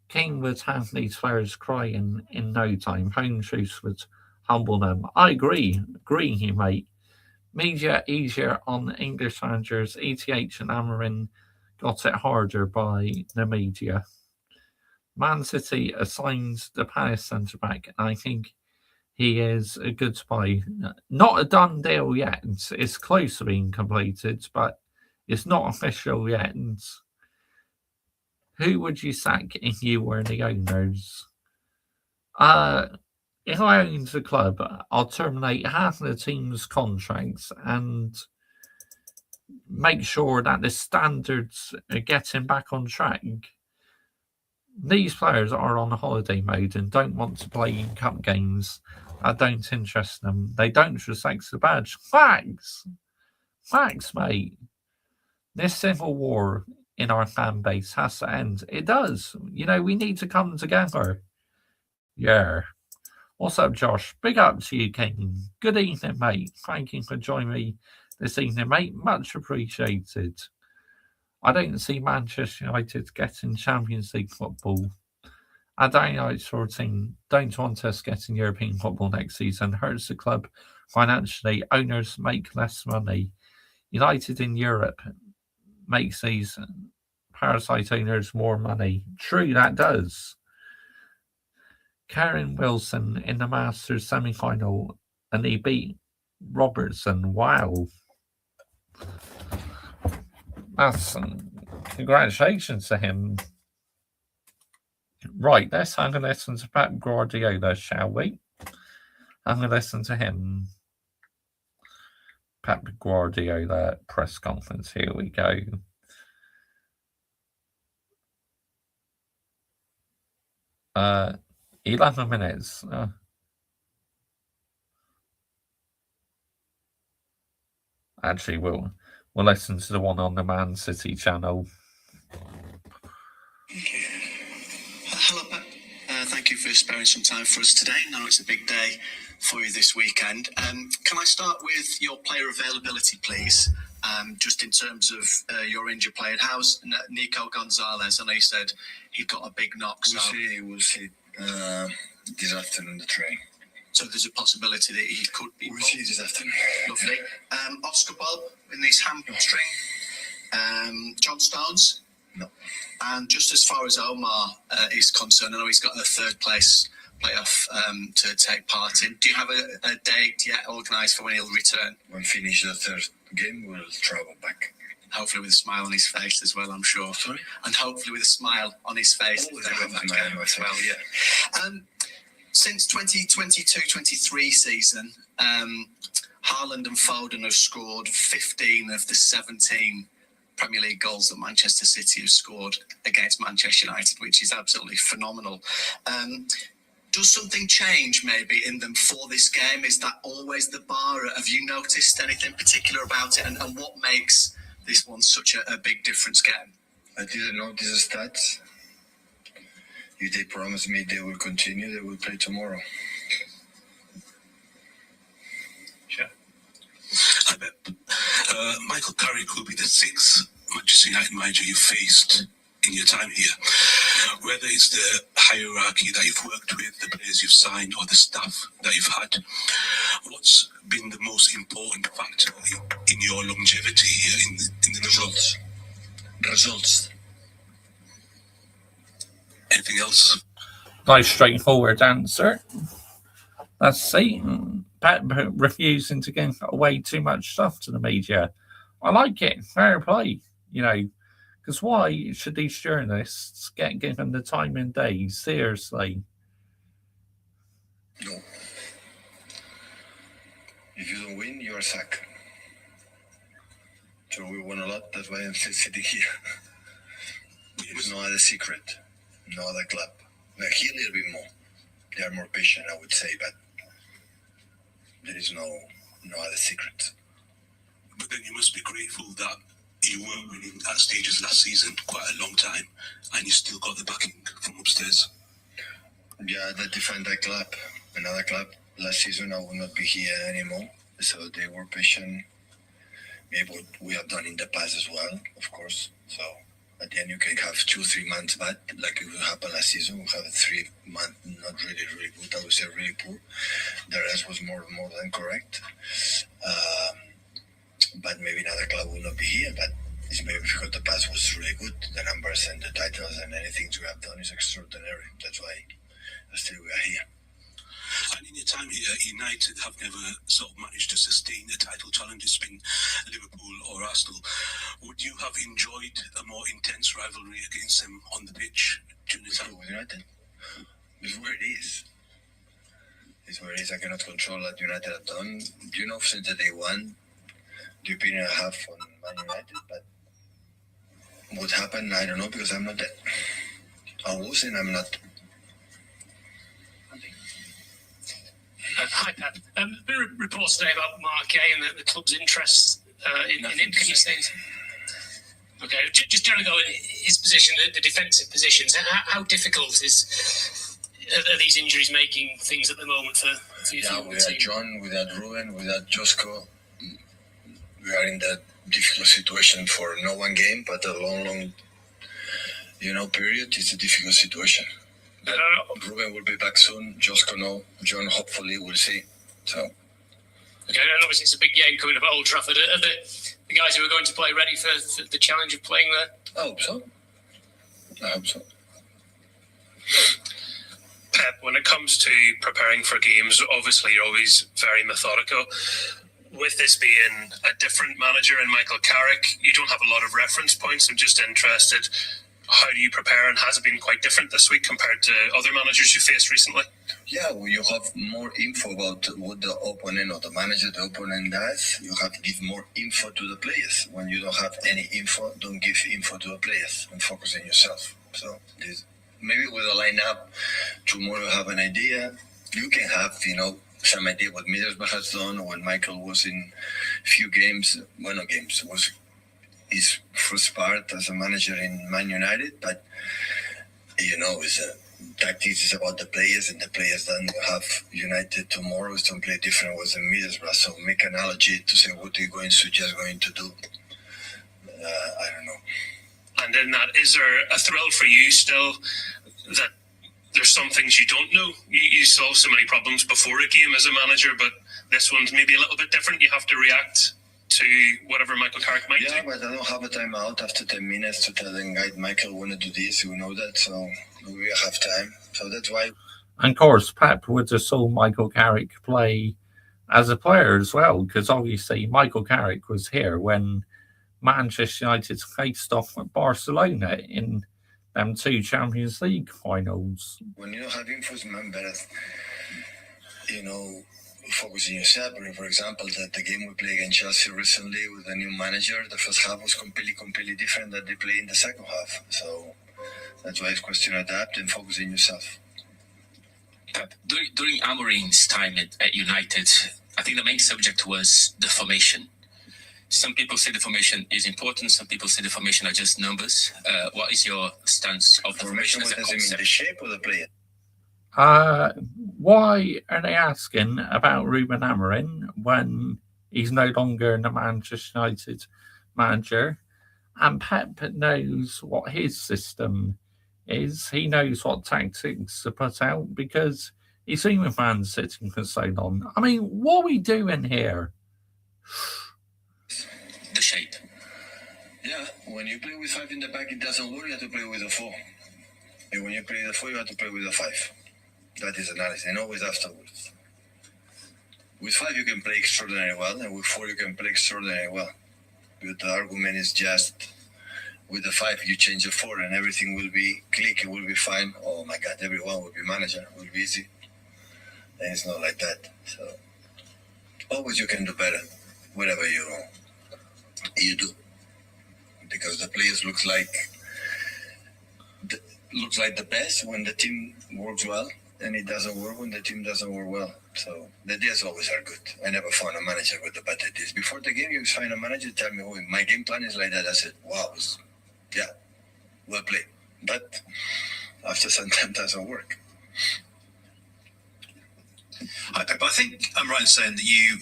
Speaker 1: King would have these players crying in no time. Home truths would humble them. I agree, you mate. Media easier on English managers. ETH and Amarin got it harder by the media. Man City assigned the Palace centre back, and I think he is a good buy. Not a done deal yet. It's close to being completed, but it's not official yet. Who would you sack if you were the owners? If I owned the club, I'll terminate half of the team's contracts and make sure that the standards are getting back on track. These players are on holiday mode and don't want to play in cup games. I don't interest them. They don't respect the badge. Facts, mate. This civil war in our fan base has to end. It does. You know, we need to come together. Yeah. What's up, Josh? Big up to you, King. Good evening, mate. Thank you for joining me this evening, mate. Much appreciated. I don't see Manchester United getting Champions League football. I don't want us getting European football next season. Hurts the club financially. Owners make less money. United in Europe makes these parasite owners more money. True, that does. Karen Wilson in the Masters semi-final, and he beat Robertson. Wow. That's congratulations to him. Right, let's have a listen to Pep Guardiola, shall we? Have a listen to him. Pep Guardiola press conference. Here we go. Uh, 11 minutes. Actually, we'll listen to the one on the Man City channel.
Speaker 12: for sparing some time for us today. I know it's a big day for you this weekend. Can I start with your player availability, please? Just in terms of your injured player, how's Nico Gonzalez? I know you said he got a big knock.
Speaker 13: We'll see this afternoon the train.
Speaker 12: So there's a possibility that he could be.
Speaker 13: We'll see this afternoon.
Speaker 12: Lovely. Oscar Bob in his hamstring. John Stones?
Speaker 13: No.
Speaker 12: And just as far as Omar is concerned, I know he's got a third place playoff to take part in. Do you have a date yet organised for when he'll return?
Speaker 13: When finish the third game, we'll travel back.
Speaker 12: Hopefully with a smile on his face as well, I'm sure.
Speaker 13: Sorry?
Speaker 12: And hopefully with a smile on his face.
Speaker 13: Always a smile on my face.
Speaker 12: Well, yeah. Since 2022-23 season, Haaland and Foden have scored 15 of the 17 Premier League goals that Manchester City have scored against Manchester United, which is absolutely phenomenal. Does something change maybe in them for this game? Is that always the bar? Have you noticed anything particular about it? And what makes this one such a big difference game?
Speaker 13: I didn't notice the stats. If they promise me they will continue, they will play tomorrow.
Speaker 14: Sure. I bet. Michael Carrick will be the sixth Manchester United manager you faced in your time here. Whether it's the hierarchy that you've worked with, the players you've signed, or the staff that you've had, what's been the most important factor in your longevity here in the results?
Speaker 13: Results.
Speaker 14: Anything else?
Speaker 1: Nice straightforward answer. That's Satan. Pat refusing to give away too much stuff to the media. I like it. Fair play. Because why should these journalists get given the time and day? Seriously.
Speaker 13: No. If you don't win, you're sacked. So we won a lot. That's why I'm still sitting here. There's no other secret. No other club. Like here a little bit more. They are more patient, I would say, but there is no other secret.
Speaker 14: But then you must be grateful that you weren't winning at stages last season quite a long time, and you still got the backing from upstairs.
Speaker 13: Yeah, that defined that club. Another club last season, I will not be here anymore. So they were patient. Maybe what we have done in the past as well, of course. So at the end, you can have 2-3 months bad, like it happened last season. We have 3 months not really, really good. I would say really poor. The rest was more than correct. But maybe another club will not be here. But it's maybe because the past was really good. The numbers and the titles and anything we have done is extraordinary. That's why still we are here.
Speaker 14: And in your time here, United have never sort of managed to sustain a title challenge. It's been Liverpool or Arsenal. Would you have enjoyed a more intense rivalry against them on the pitch during the time?
Speaker 13: With United? It's where it is. It's where it is. I cannot control what United have done. Since the day one, the opinion I have on Man United, but what happened, I don't know, because I'm not there. I was and I'm not.
Speaker 11: Hi, Pep. There are reports today about Mark Gay and the club's interest in him. Can you say anything? Okay, just generally though, his position, the defensive positions, how difficult are these injuries making things at the moment for you?
Speaker 13: Yeah, without John, without Ruben, without Josko, we are in that difficult situation for no one game, but a long, period. It's a difficult situation. But Ruben will be back soon. Josko no. John hopefully we'll see. So.
Speaker 11: Okay, and obviously it's a big game coming up at Old Trafford. Are the guys who are going to play ready for the challenge of playing there?
Speaker 13: I hope so.
Speaker 15: Pep, when it comes to preparing for games, obviously you're always very methodical. With this being a different manager in Michael Carrick, you don't have a lot of reference points. I'm just interested, how do you prepare, and has it been quite different this week compared to other managers you faced recently?
Speaker 13: Yeah, well, you have more info about what the opponent or the manager, the opponent does. You have to give more info to the players. When you don't have any info, don't give info to the players and focus on yourself. So maybe with a lineup, tomorrow you have an idea. You can have, some idea what Middlesbrough has done, when Michael was in few games, was his first part as a manager in Man United, but it's tactics is about the players, and the players then have United tomorrow is to play different with the Middlesbrough. So make analogy to say what are you going to do. I don't know.
Speaker 15: And in that, is there a thrill for you still that there's some things you don't know? You solve so many problems before a game as a manager, but this one's maybe a little bit different. You have to react to whatever Michael Carrick might do.
Speaker 13: Yeah, but I don't have a timeout after 10 minutes to tell the guy, Michael, want to do this. We know that, so we have time. So that's why.
Speaker 1: And of course, Pep would have saw Michael Carrick play as a player as well, because obviously Michael Carrick was here when Manchester United faced off at Barcelona in them 2 Champions League finals.
Speaker 13: When you don't have info, it's better, focus on yourself. For example, the game we played against Chelsea recently with the new manager, the first half was completely different than they play in the second half. So that's why it's question adapt and focus on yourself.
Speaker 16: During Amorim's time at United, I think the main subject was the formation. Some people say the formation is important. Some people say the formation are just numbers. What is your stance of the formation as a concept?
Speaker 13: The shape of the player.
Speaker 1: Why are they asking about Ruben Amorim when he's no longer the Manchester United manager? And Pep knows what his system is. He knows what tactics to put out because he's seen with Man City for so long. I mean, what are we doing here?
Speaker 16: The shape.
Speaker 13: Yeah, when you play with 5 in the back, it doesn't work. You have to play with a 4. And when you play the 4, you have to play with a 5. That is analysis, and always afterwards. With 5, you can play extraordinarily well, and with 4, you can play extraordinarily well. But the argument is just with the 5, you change the 4, and everything will be click, it will be fine. Oh my God, everyone will be manager, it will be easy. And it's not like that. So always you can do better, whatever you do, because the players looks like the best when the team works well, and it doesn't work when the team doesn't work well. So the days always are good. I never found a manager with the bad days. Before the game, you find a manager, tell me, oh, my game plan is like that. I said, wow, yeah, well played. But after some time, it doesn't work.
Speaker 17: Hi, Pep. I think I'm right in saying that you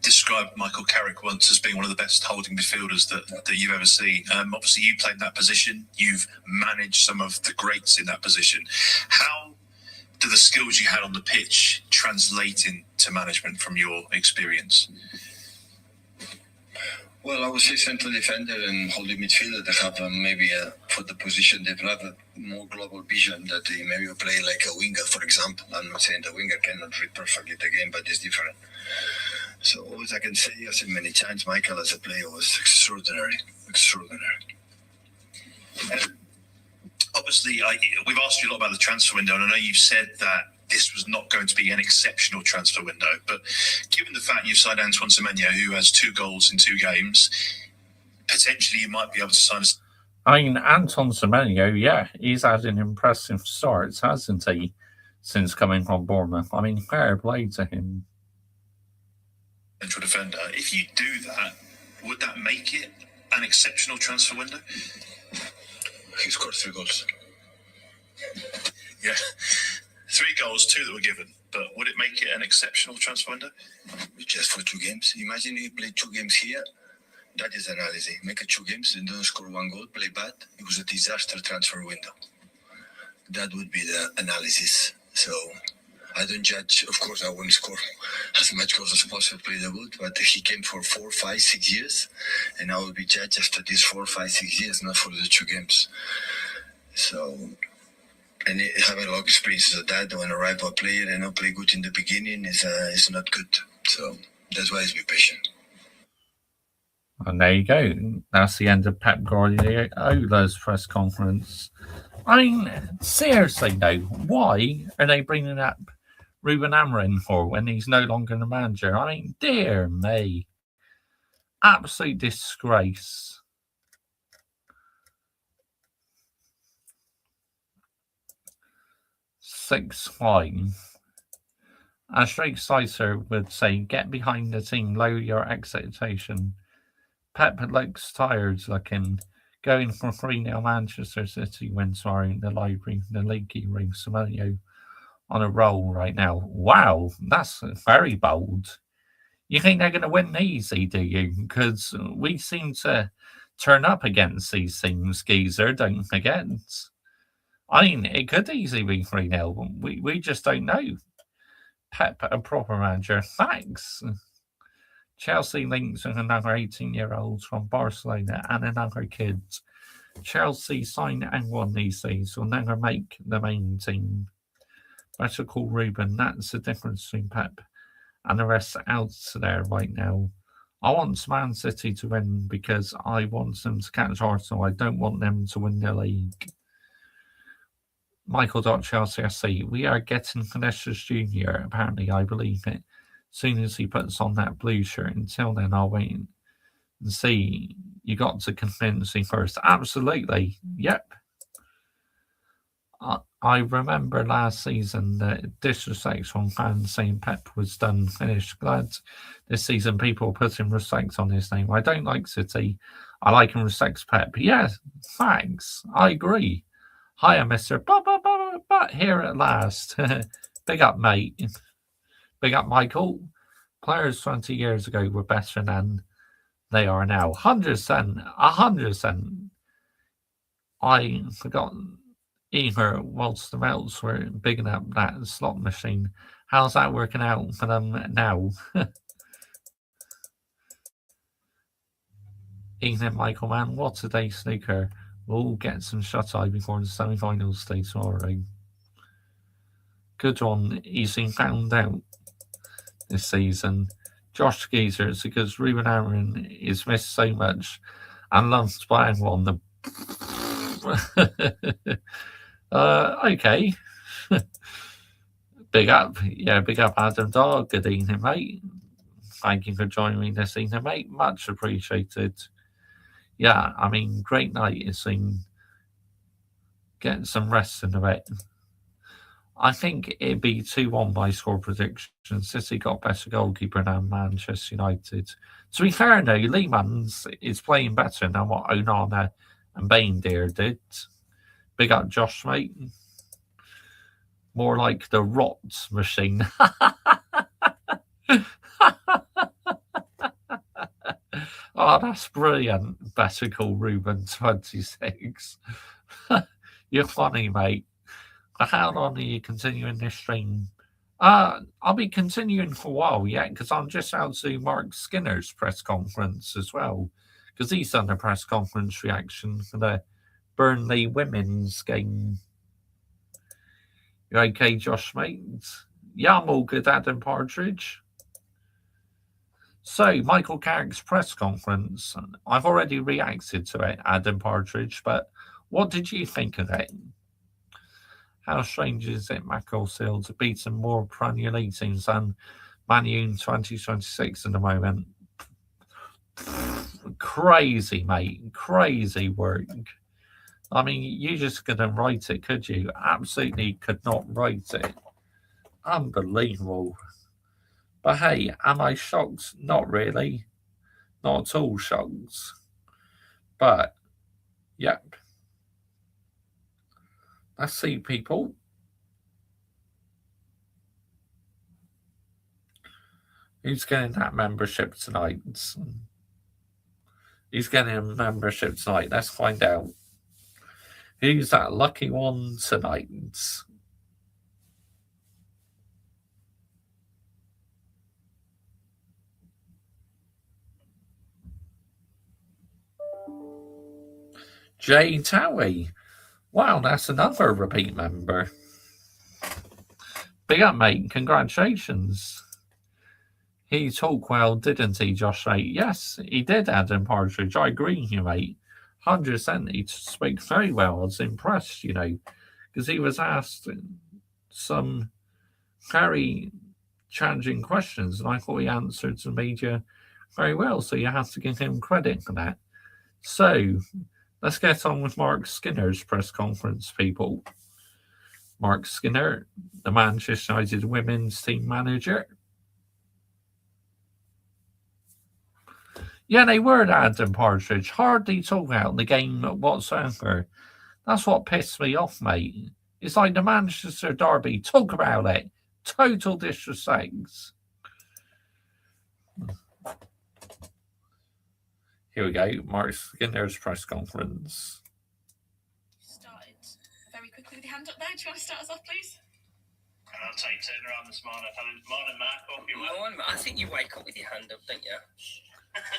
Speaker 17: described Michael Carrick once as being one of the best holding midfielders that you've ever seen. Obviously, you played in that position. You've managed some of the greats in that position. How do the skills you had on the pitch translate into management from your experience?
Speaker 13: Well, I would say central defender and holding midfielder. They have maybe for the position, they have a more global vision that they maybe play like a winger, for example. I'm not saying the winger cannot read perfectly the game, but it's different. So always I can say, I said many times, Michael as a player was extraordinary.
Speaker 17: And obviously, we've asked you a lot about the transfer window, and I know you've said that this was not going to be an exceptional transfer window, but given the fact you've signed Antoine Semenyo, who has 2 goals in 2 games, potentially you might be able to sign
Speaker 1: I mean, Antoine Semenyo, yeah, he's had an impressive start, hasn't he, since coming from Bournemouth? I mean, fair play to him.
Speaker 17: Central defender. If you do that, would that make it an exceptional transfer window?
Speaker 13: He scored 3 goals.
Speaker 17: Yeah. 3 goals, 2 that were given. But would it make it an exceptional transfer window?
Speaker 13: Just for 2 games. Imagine you play 2 games here. That is analysis. Make it 2 games and don't score 1 goal, play bad. It was a disaster transfer window. That would be the analysis. So I don't judge. Of course, I won't score as much goals as possible, play the good, but he came for 4, 5, 6 years, and I will be judged after these 4, 5, 6 years, not for the 2 games. So, and having a lot of experiences of that, when a rival player and not play good in the beginning is not good. So that's why it's be patient.
Speaker 1: And there you go. That's the end of Pep Guardiola's press conference. I mean, seriously though, why are they bringing up Ruben Amorim for when he's no longer the manager? I mean, dear me. Absolute disgrace. Six fine. As Drake Sicer would say, get behind the team, lower your expectation. Pep looks tired looking. going for 3-0 Manchester City when sorry the library, the leaky room Samuel on a roll right now. Wow, that's very bold. You think they're going to win easy, do you? Because we seem to turn up against these teams, Geezer, don't forget. I mean, it could easily be 3-0. We just don't know. Pep, a proper manager. Thanks. Chelsea links with another 18-year-old from Barcelona and another kid. Chelsea signed and won these days will never make the main team. Better call Ruben. That's the difference between Pep and the rest out there right now. I want Man City to win because I want them to catch Arsenal. I don't want them to win the league. Michael.Chelsea SC. We are getting Vinicius Jr. Apparently, I believe it. Soon as he puts on that blue shirt. Until then, I'll wait and see. You got to convince me first. Absolutely. Yep. I remember last season that disrespect from fans saying Pep was done, finished. Glad this season people are putting respect on his name. I don't like City. I like and respect Pep. Yeah, thanks. I agree. Hiya, Mr. But here at last. Big up, mate. Big up, Michael. Players 20 years ago were better than they are now. 100%. 100%. I forgot either whilst the Melts were bigging up that slot machine. How's that working out for them now? Ethan Michael, man, what a day snooker. We'll get some shut-eye before the semi-finals day tomorrow. Good one. He's been found out this season. Josh Geezer, it's because Ruben Aaron is missed so much and loved by everyone. Okay. Big up. Yeah, big up, Adam Dog. Good evening, mate. Thank you for joining me this evening, mate. Much appreciated. Yeah, I mean, great night. It's been getting some rest in a bit. I think it'd be 2-1 by score prediction. City got better goalkeeper than Manchester United. To be fair, no, Lehmann's is playing better than what Onana and Baindeer did. Big up Josh, mate. More like the rot machine. Oh, that's brilliant. Better call Ruben 26. You're funny, mate. How long are you continuing this stream? I'll be continuing for a while, yeah, because I'm just out to Mark Skinner's press conference as well, because he's done a press conference reaction for the Burnley women's game. You okay, Josh, mate? Yeah, I'm all good, Adam Partridge. So, Michael Carrick's press conference. I've already reacted to it, Adam Partridge, but what did you think of it? How strange is it, Macclesfield, to beat some more Premier League teams than Man U in 2026 at the moment? Crazy, mate. Crazy work. I mean, you just couldn't write it, could you? Absolutely could not write it. Unbelievable. But hey, am I shocked? Not really. Not at all shocked. But, yep. Let's see, people. Who's getting that membership tonight? Who's getting a membership tonight? Let's find out. Who's that lucky one tonight? Jay Towie. Wow, that's another repeat member. Big up, mate. Congratulations. He talked well, didn't he, Josh? Mate? Yes, he did, Adam Partridge. I agree with you, mate. 100%. He spoke very well. I was impressed, you know, because he was asked some very challenging questions, and I thought he answered the media very well. So you have to give him credit for that. So let's get on with Mark Skinner's press conference, people. Mark Skinner, the Manchester United women's team manager. Yeah, they were, Adam Partridge. Hardly talk about the game whatsoever. That's what pissed me off, mate. It's like the Manchester Derby. Talk about it. Total disrespect. Here we go. Mark Skinner's press conference.
Speaker 18: Started very quickly with your hand up there. Do you want to start us off, please?
Speaker 19: I'll take turnaround this morning. Morning, Mark. Hope you're well.
Speaker 20: Morning, I think you wake up with your hand up, don't you?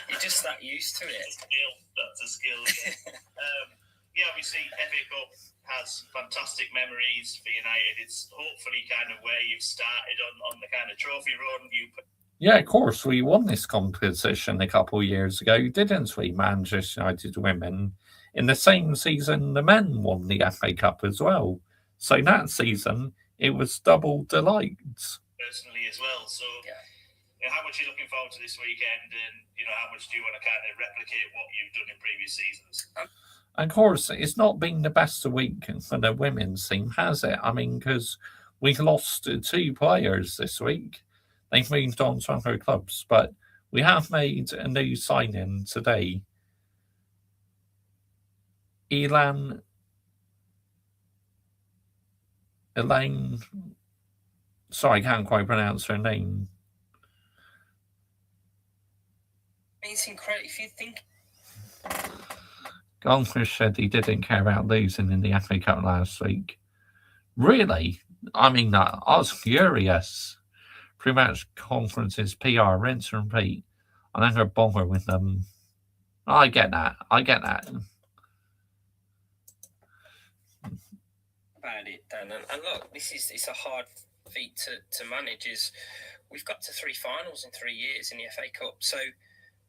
Speaker 20: You're just that used to it.
Speaker 19: That's a skill. Yeah, obviously, FA Cup has fantastic memories for United. It's hopefully kind of where you've started on the kind of trophy run.
Speaker 1: Yeah, of course. We won this competition a couple of years ago, didn't we? Manchester United women. In the same season, the men won the FA Cup as well. So that season, it was double delight.
Speaker 19: Personally as well. So, how much are you looking forward to this weekend, and how much do you want to kind of replicate what you've done in previous seasons?
Speaker 1: Of course, it's not been the best week for the women's team, has it? I mean, because we've lost 2 players this week. They've moved on to other clubs, but we have made a new signing today. Elaine, sorry, I can't quite pronounce her name.
Speaker 20: It's incredible if you think.
Speaker 1: Goldfish said he didn't care about losing in the FA Cup last week. Really? I mean, I was furious. Pre-match conferences, PR, rinse and repeat. I never bother with them. I get that.
Speaker 20: About it, Dan. And look, it's a hard feat to manage. Is we've got to 3 finals in 3 years in the FA Cup, so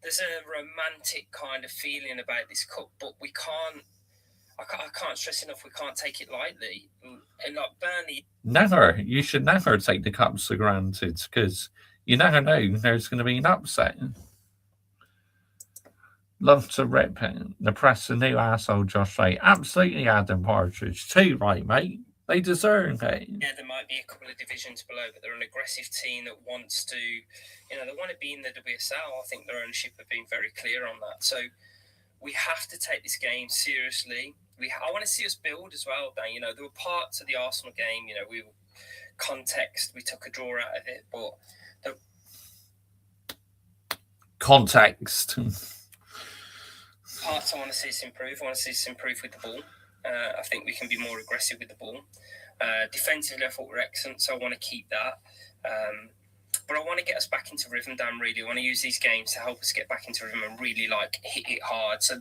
Speaker 20: there's a romantic kind of feeling about this cup, but we can't. I can't stress enough. We can't take it lightly. And like Burnley,
Speaker 1: never. You should never take the cups for granted because you never know there's going to be an upset. Love to rip the press, the new asshole Josh Ray. Absolutely, Adam Partridge. Too right, mate. They deserve it.
Speaker 20: Yeah, there might be a couple of divisions below, but they're an aggressive team that wants to, they want to be in the WSL. I think their ownership have been very clear on that. So we have to take this game seriously. I want to see us build as well, Dan. There were parts of the Arsenal game, we context, we took a draw out of it, but
Speaker 1: context.
Speaker 20: Parts I want to see us improve. I want to see us improve with the ball. I think we can be more aggressive with the ball. Defensively, I thought we're excellent, so I want to keep that. But I want to get us back into rhythm, Dan, really. I want to use these games to help us get back into rhythm and really, hit it hard. So.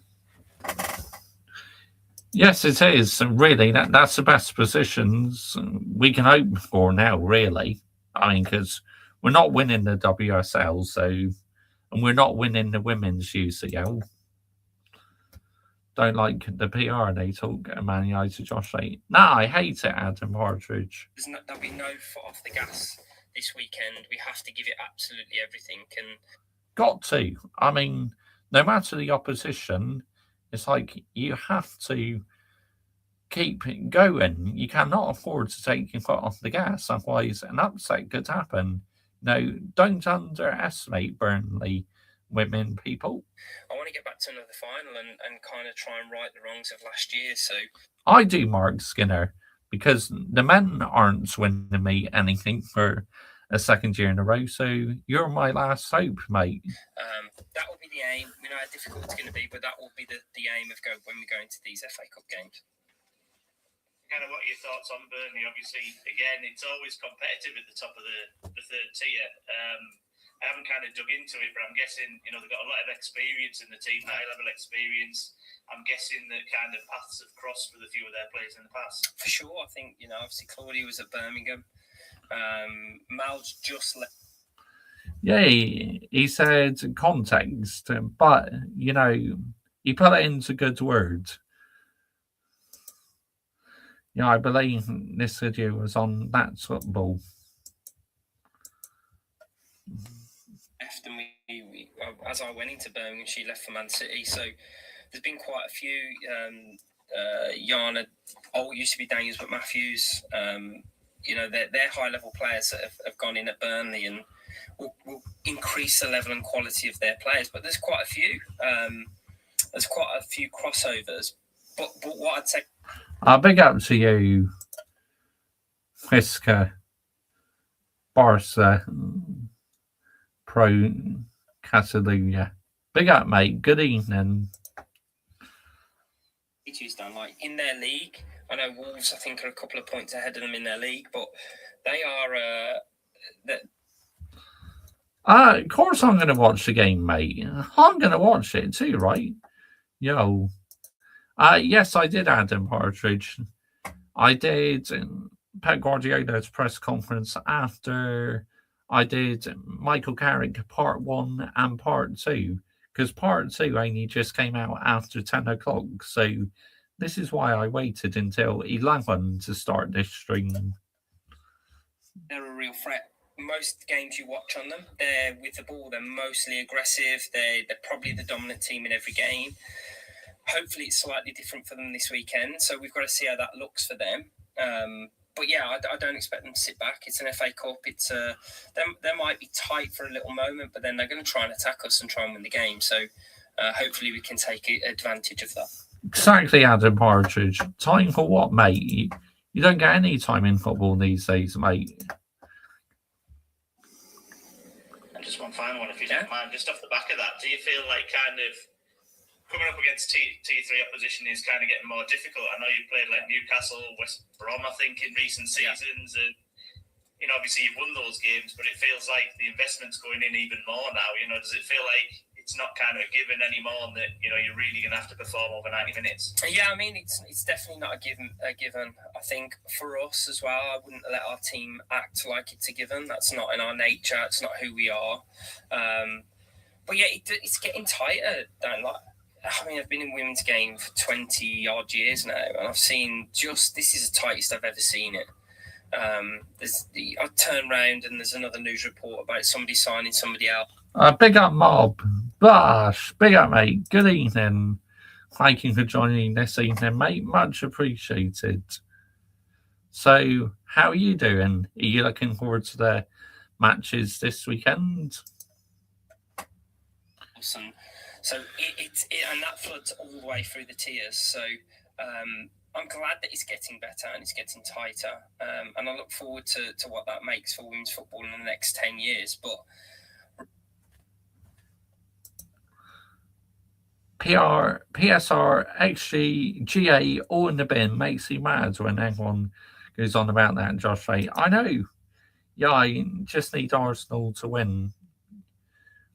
Speaker 1: Yes, it is. Really, that's the best positions we can hope for now, really. I mean, because we're not winning the WSL, and we're not winning the women's UCL. Don't like the PR they talk Man United Josh Ray. Nah, I hate it, Adam Partridge.
Speaker 20: There'll be no foot off the gas this weekend. We have to give it absolutely everything.
Speaker 1: Got to. I mean, no matter the opposition, it's like you have to keep going. You cannot afford to take your foot off the gas, otherwise an upset could happen. Don't underestimate Burnley women, people.
Speaker 20: I want to get back to another final and kind of try and right the wrongs of last year. So
Speaker 1: I do, Mark Skinner, because the men aren't winning me anything for a second year in a row. So you're my last hope, mate.
Speaker 20: That will be the aim. We know how difficult it's going to be, but that will be the aim of when we go into these FA Cup games.
Speaker 19: Kind of what are your thoughts on Burnley? Obviously, again, it's always competitive at the top of the third tier. I haven't kind of dug into it, but I'm guessing, they've got a lot of experience in the team, high-level experience. I'm guessing that kind of paths have crossed with a few of their players in the past.
Speaker 20: For sure. I think, obviously Claudia was at Birmingham. Mal's just left.
Speaker 1: Yeah, he said context, but, he put it into good words. I believe this video was on That's Football.
Speaker 20: Left, and we as I went into Birmingham, she left for Man City. So there's been quite a few. Yana, used to be Daniels, but Matthews. They're high level players that have gone in at Burnley, and will increase the level and quality of their players. But there's quite a few. There's quite a few crossovers. But what I'd say...
Speaker 1: Big up to you, Fisker, Barca, Pro Catalunya. Big up, mate. Good evening.
Speaker 20: Done like in their league. I know Wolves, I think, are a couple of points ahead of them in their league, but they are.
Speaker 1: Of course, I'm going to watch the game, mate. I'm going to watch it too, right? Yo. Yes, I did, Adam Partridge. I did Pep Guardiola's press conference after I did Michael Carrick part 1 and part 2, because part 2 only just came out after 10 o'clock. So this is why I waited until 11 to start this stream.
Speaker 20: They're a real threat. Most games you watch on them, they're with the ball, they're mostly aggressive. They're probably the dominant team in every game. Hopefully it's slightly different for them this weekend, so we've got to see how that looks for them. But yeah, I don't expect them to sit back. It's an FA Cup. It's they might be tight for a little moment, but then they're going to try and attack us and try and win the game. So hopefully we can take advantage of that.
Speaker 1: Exactly, Adam Partridge. Time for what, mate? You don't get any time in football these days, mate.
Speaker 19: And just one final one, if you don't mind. Just off the back of that, do you feel like kind of coming up against T3 opposition is kind of getting more difficult? I know you've played like Newcastle, West Brom, I think, in recent seasons, and obviously you've won those games, but it feels like the investment's going in even more now. Does it feel like it's not kind of given anymore, and that you're really going to have to perform over 90 minutes?
Speaker 20: Yeah, I mean it's definitely not a given. I think for us as well, I wouldn't let our team act like it's a given. That's not in our nature. It's not who we are. But yeah, it's getting tighter. I've been in women's game for 20 odd years now, and I've seen this is the tightest I've ever seen it. I turn round and there's another news report about somebody signing somebody else.
Speaker 1: Big up, Mob. Bosh. Big up, mate. Good evening. Thank you for joining this evening, mate. Much appreciated. So, how are you doing? Are you looking forward to the matches this weekend?
Speaker 20: Awesome. So and that floods all the way through the tiers. So I'm glad that it's getting better and it's getting tighter. And I look forward to what that makes for women's football in the next 10 years. But
Speaker 1: PSR, XG, GA, all in the bin makes you mad when everyone goes on about that, Josh Ray. I know. Yeah, I just need Arsenal to win.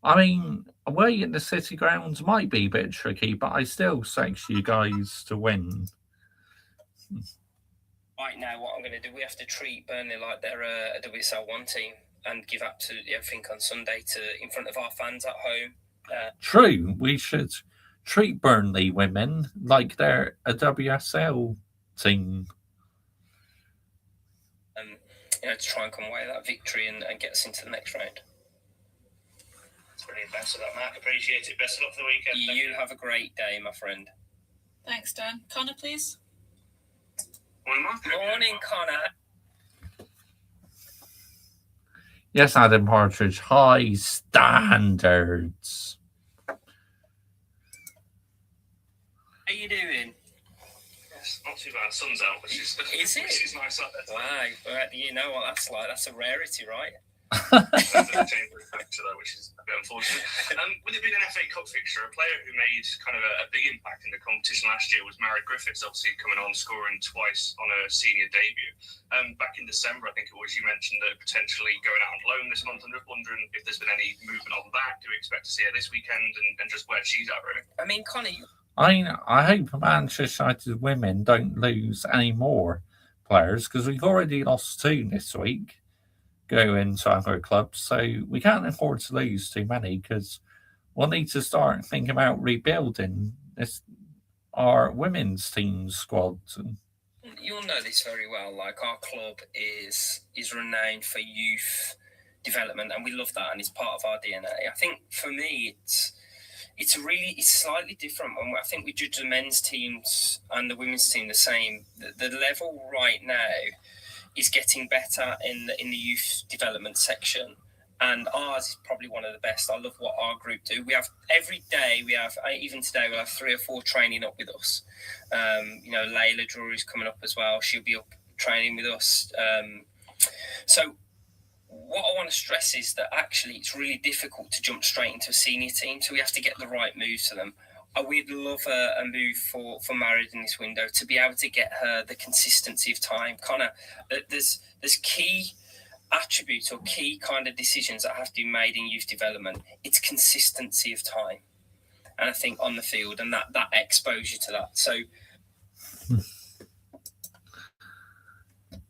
Speaker 1: I mean, away at the City grounds might be a bit tricky, but I still expect you guys to win.
Speaker 20: Right now, what I'm going to do, we have to treat Burnley like they're a WSL 1 team and give absolutely everything on Sunday in front of our fans at home.
Speaker 1: True, we should treat Burnley women like they're a WSL team.
Speaker 20: To try and come away with that victory and get us into the next round.
Speaker 19: Brilliant. Thanks for that, Mark. Appreciate it. Best of luck for the weekend.
Speaker 20: You have a great day, my friend.
Speaker 18: Thanks, Dan. Connor, please.
Speaker 20: Morning, Connor.
Speaker 1: Yes, Adam Partridge. High standards.
Speaker 20: How you doing?
Speaker 19: Yes, not too bad. Sun's out, which is nice.
Speaker 20: Wow, you know what that's like. That's a rarity, right?
Speaker 19: Which is a bit unfortunate. With it being an FA Cup fixture, a player who made kind of a big impact in the competition last year was Mary Griffiths, obviously coming on, scoring twice on her senior debut. Back in December, I think it was, you mentioned that potentially going out on loan this month. I'm just wondering if there's been any movement on that. Do we expect to see her this weekend and just where she's at, really?
Speaker 20: I mean, Connie...
Speaker 1: I hope Manchester United women don't lose any more players, because we've already lost 2 this week. Go into other clubs, so we can't afford to lose too many, because we'll need to start thinking about rebuilding our women's team squad.
Speaker 20: You'll know this very well. Like, our club is renowned for youth development, and we love that, and it's part of our DNA. I think for me, it's slightly different. And I think we judge the men's teams and the women's team the same. The level right now is getting better in the youth development section, and ours is probably one of the best. I love what our group do. We have every day. Even today we'll have 3 or 4 training up with us. Layla Drury's coming up as well. She'll be up training with us. So what I want to stress is that actually it's really difficult to jump straight into a senior team. So we have to get the right moves to them. We'd love a move for Married in this window to be able to get her the consistency of time. There's key attributes or key kind of decisions that have to be made in youth development. It's consistency of time, and I think on the field and that exposure to that. So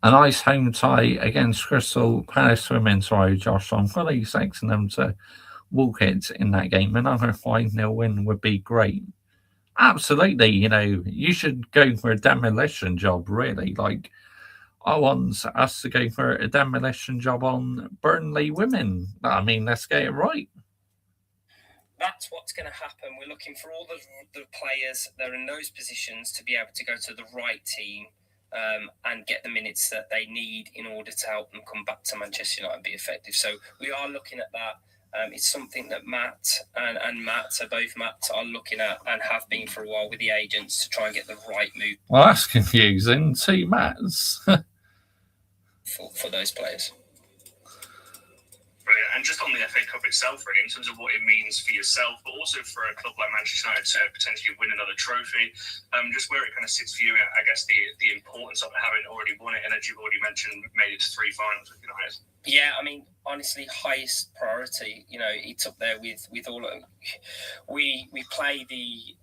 Speaker 1: a nice home tie against Crystal Palace women. Sorry, Josh, I'm fully expecting them to walk it in that game. Another 5-0 win would be great. Absolutely, you should go for a demolition job, really. Like, I want us to go for a demolition job on Burnley women. I mean, let's get it right.
Speaker 20: That's what's going to happen. We're looking for all the players that are in those positions to be able to go to the right team and get the minutes that they need in order to help them come back to Manchester United and be effective. So we are looking at that. It's something that Matt and Matt, so both Matts, are looking at and have been for a while with the agents to try and get the right move.
Speaker 1: Well, that's confusing. 2 Matts.
Speaker 20: for those players.
Speaker 2: Brilliant. And just on the FA Cup itself, really, in terms of what it means for yourself, but also for a club like Manchester United to potentially win another trophy, just where it kind of sits for you, I guess the importance of it, having already won it, and as you've already mentioned, made it to 3 finals with United.
Speaker 20: Yeah, I mean, honestly, highest priority. It's up there with all of them. We play the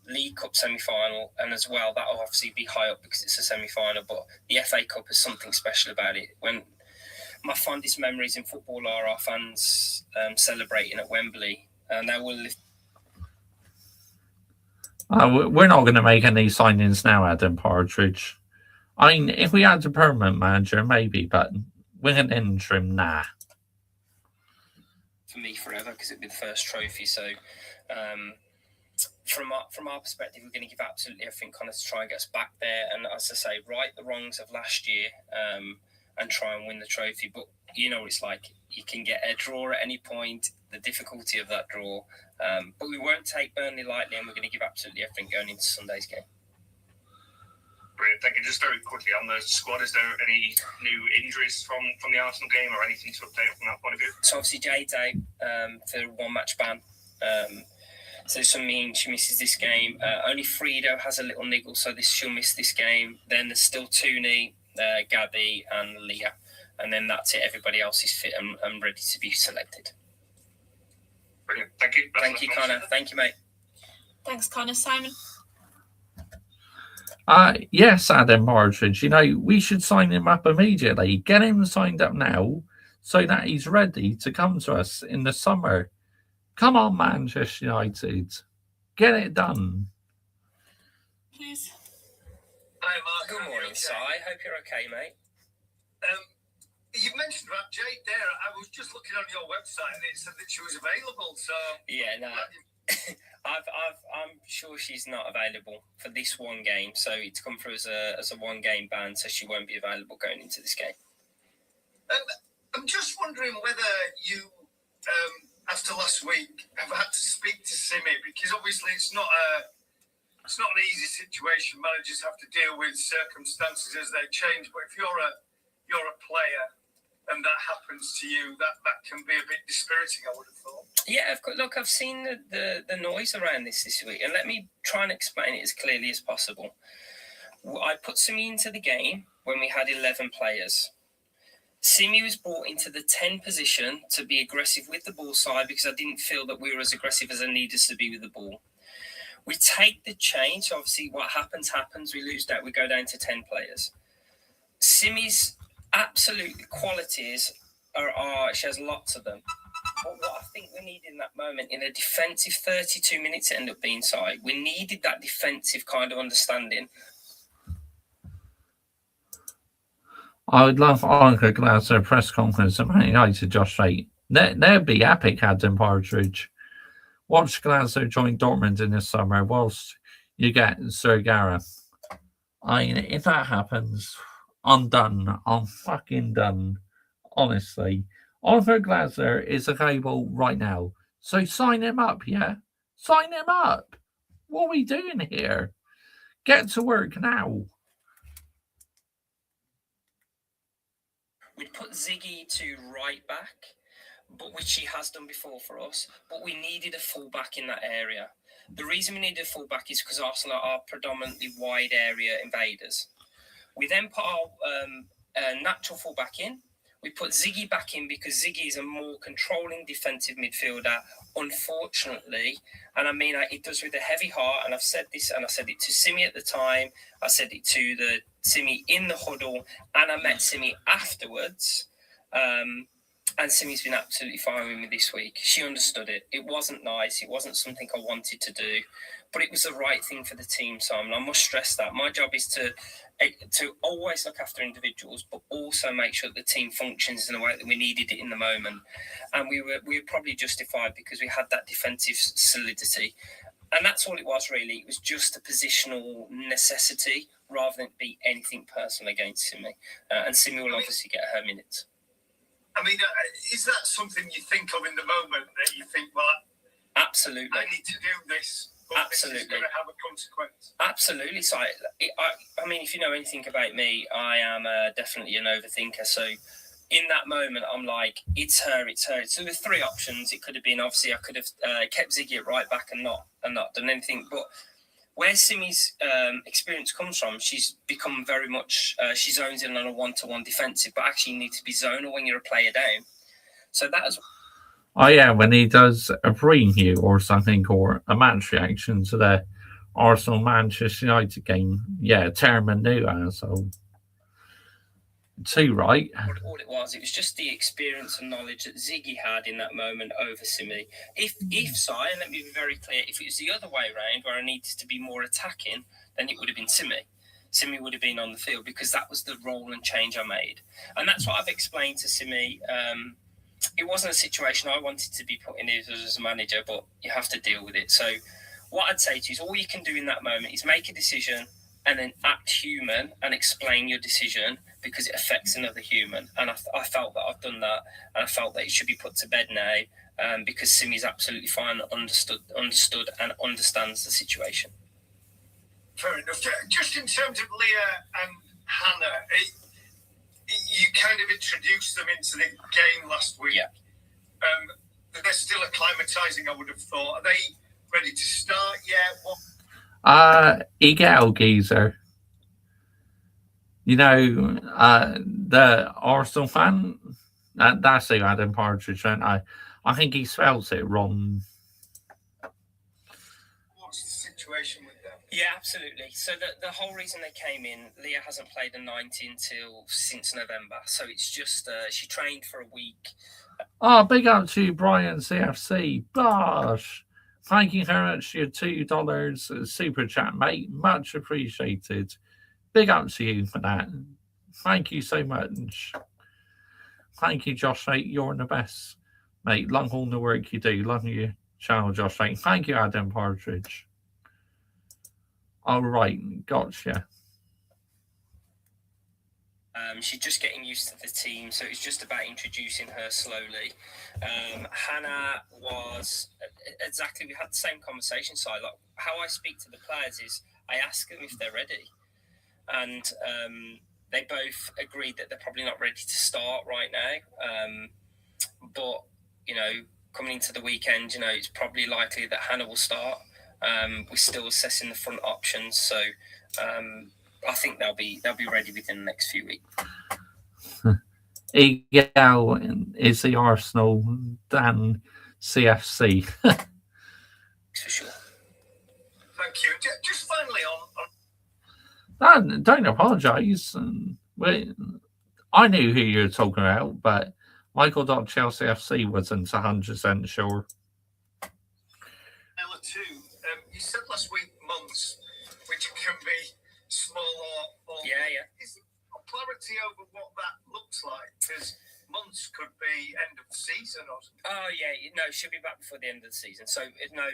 Speaker 20: League Cup semi-final, and as well, that'll obviously be high up because it's a semi-final, but the FA Cup has something special about it. When my fondest memories in football are our fans celebrating at Wembley, and they will lift.
Speaker 1: We're not going to make any signings now, Adam Partridge. I mean, if we had a permanent manager, maybe, but with an interim, nah.
Speaker 20: For me, forever, because it'd be the first trophy. So, from our perspective, we're going to give absolutely everything kind of to try and get us back there. And as I say, right the wrongs of last year, and try and win the trophy. But what it's like. You can get a draw at any point. The difficulty of that draw, but we won't take Burnley lightly, and we're going to give absolutely everything going into Sunday's game.
Speaker 2: Brilliant. Thank you. Just very quickly on the squad, is there any new injuries from the Arsenal game or anything to update from that point of view?
Speaker 20: So obviously Jade's out for a 1-match ban. So this will mean she misses this game. Only Friedo has a little niggle, so she'll miss this game. Then there's still Tooney, Gabby and Leah. And then that's it. Everybody else is fit and ready to be selected.
Speaker 2: Brilliant. Thank you.
Speaker 20: Thank you, Connor. Thank you, mate.
Speaker 18: Thanks, Connor. Simon?
Speaker 1: Yes, Adam Partridge. We should sign him up immediately. Get him signed up now so that he's ready to come to us in the summer. Come on, Manchester United. Get it done.
Speaker 18: Please.
Speaker 20: Hi, Mark. Good morning, Si. Hope you're okay, mate.
Speaker 21: You mentioned about Jade there. I was just looking on your website and it said that she was available. So
Speaker 20: yeah, no, I'm sure she's not available for this one game. So it's come through as a 1-game ban, so she won't be available going into this game.
Speaker 21: I'm just wondering whether you, after last week, have had to speak to Simi, because obviously it's not an easy situation. Managers have to deal with circumstances as they change. But if you're a player and that happens to you, that can be a bit dispiriting, I would have thought.
Speaker 20: Yeah, look, I've seen the noise around this week, and let me try and explain it as clearly as possible. I put Simi into the game when we had 11 players. Simi was brought into the 10 position to be aggressive with the ball side because I didn't feel that we were as aggressive as I needed us to be with the ball. We take the change. Obviously, what happens. We lose that. We go down to 10 players. Simi's absolute qualities are she has lots of them. But what I think we need in that moment, in a defensive 32 minutes it ended up being side, we needed that defensive kind of understanding.
Speaker 1: I would love Oliver Glasser press conference at Man United, Josh Strait. That'd be epic, Adam Partridge. Watch Glasser join Dortmund in the summer whilst you get Sir Gareth. If that happens, I'm done. I'm fucking done. Honestly. Oliver Glasner is available right now. So sign him up, yeah? Sign him up. What are we doing here? Get to work now.
Speaker 20: We'd put Ziggy to right back, but which he has done before for us, but we needed a fullback in that area. The reason we needed a fullback is because Arsenal are predominantly wide area invaders. We then put our natural fullback in. We put Ziggy back in because Ziggy is a more controlling defensive midfielder, unfortunately. And I mean, it does with a heavy heart. And I've said this, and I said it to Simi at the time. I said it to the Simi in the huddle, and I met Simi afterwards. And Simi's been absolutely fine with me this week. She understood it. It wasn't nice. It wasn't something I wanted to do, but it was the right thing for the team, Simon. I must stress that. My job is to always look after individuals, but also make sure that the team functions in the way that we needed it in the moment. And we were probably justified because we had that defensive solidity. And that's all it was, really. It was just a positional necessity rather than be anything personal against Simi. And Simi will obviously get her minutes.
Speaker 21: I mean, is that something you think of in the moment that you think, well,
Speaker 20: absolutely,
Speaker 21: I need to do this, but
Speaker 20: absolutely,
Speaker 21: this is going to have a consequence?
Speaker 20: Absolutely. So, I mean, if you know anything about me, I am definitely an overthinker. So, in that moment, I'm like, it's her. So, there's three options. It could have been, obviously, I could have kept Ziggy at right back and not done anything, but where Simi's experience comes from, she's become very much, she zones in on a one-to-one defensive, but actually you need to be zonal when you're a player down. So that is...
Speaker 1: Oh, yeah, when he does a preview or something, or a match reaction to the Arsenal-Manchester United game, yeah, Terman knew asshole. Too right.
Speaker 20: All it was just the experience and knowledge that Ziggy had in that moment over Simi. If and let me be very clear, if it was the other way around where I needed to be more attacking, then it would have been Simi. Simi would have been on the field because that was the role and change I made. And that's what I've explained to Simi. It wasn't a situation I wanted to be put in as a manager, but you have to deal with it. So what I'd say to you is all you can do in that moment is make a decision and then act human and explain your decision because it affects another human. And I felt that I've done that, and I felt that it should be put to bed now because Simi's absolutely fine, understood and understands the situation.
Speaker 21: Fair enough. Just in terms of Leah and Hannah, you kind of introduced them into the game last week.
Speaker 20: Yeah.
Speaker 21: They're still acclimatising, I would have thought. Are they ready to start yet?
Speaker 1: Egal geezer. You know, the Arsenal fan, that's who Adam Partridge, don't I think he spells it wrong.
Speaker 21: What's the situation with them?
Speaker 20: Yeah, absolutely. So the whole reason they came in, Leah hasn't played a 90 since November. So it's just, she trained for a week.
Speaker 1: Oh, big up to Brian CFC. Gosh. Thank you very much for your $2 super chat, mate. Much appreciated. Big up to you for that. Thank you so much. Thank you, Josh, mate. You're the best, mate. Love all the work you do. Love your channel, Josh, mate. Thank you, Adam Partridge. All right, gotcha.
Speaker 20: She's just getting used to the team, so it's just about introducing her slowly. Hannah was exactly, we had the same conversation. So like how I speak to the players is I ask them if they're ready, and they both agreed that they're probably not ready to start right now. But you know, coming into the weekend, you know, it's probably likely that Hannah will start. We're still assessing the front options, so I think they'll be ready within the next few weeks.
Speaker 1: Egal is the Arsenal Dan CFC.
Speaker 20: For sure.
Speaker 21: Thank you. Just finally on...
Speaker 1: Don't apologise. I knew who you were talking about, but Michael.ChelseaFC wasn't 100% sure.
Speaker 21: Ella too. You said last week months, which can be small or
Speaker 20: yeah.
Speaker 21: Is there clarity over what that looks like? Because months could be end of the season or something.
Speaker 20: Oh yeah, no, she'll be back before the end of the season. So no,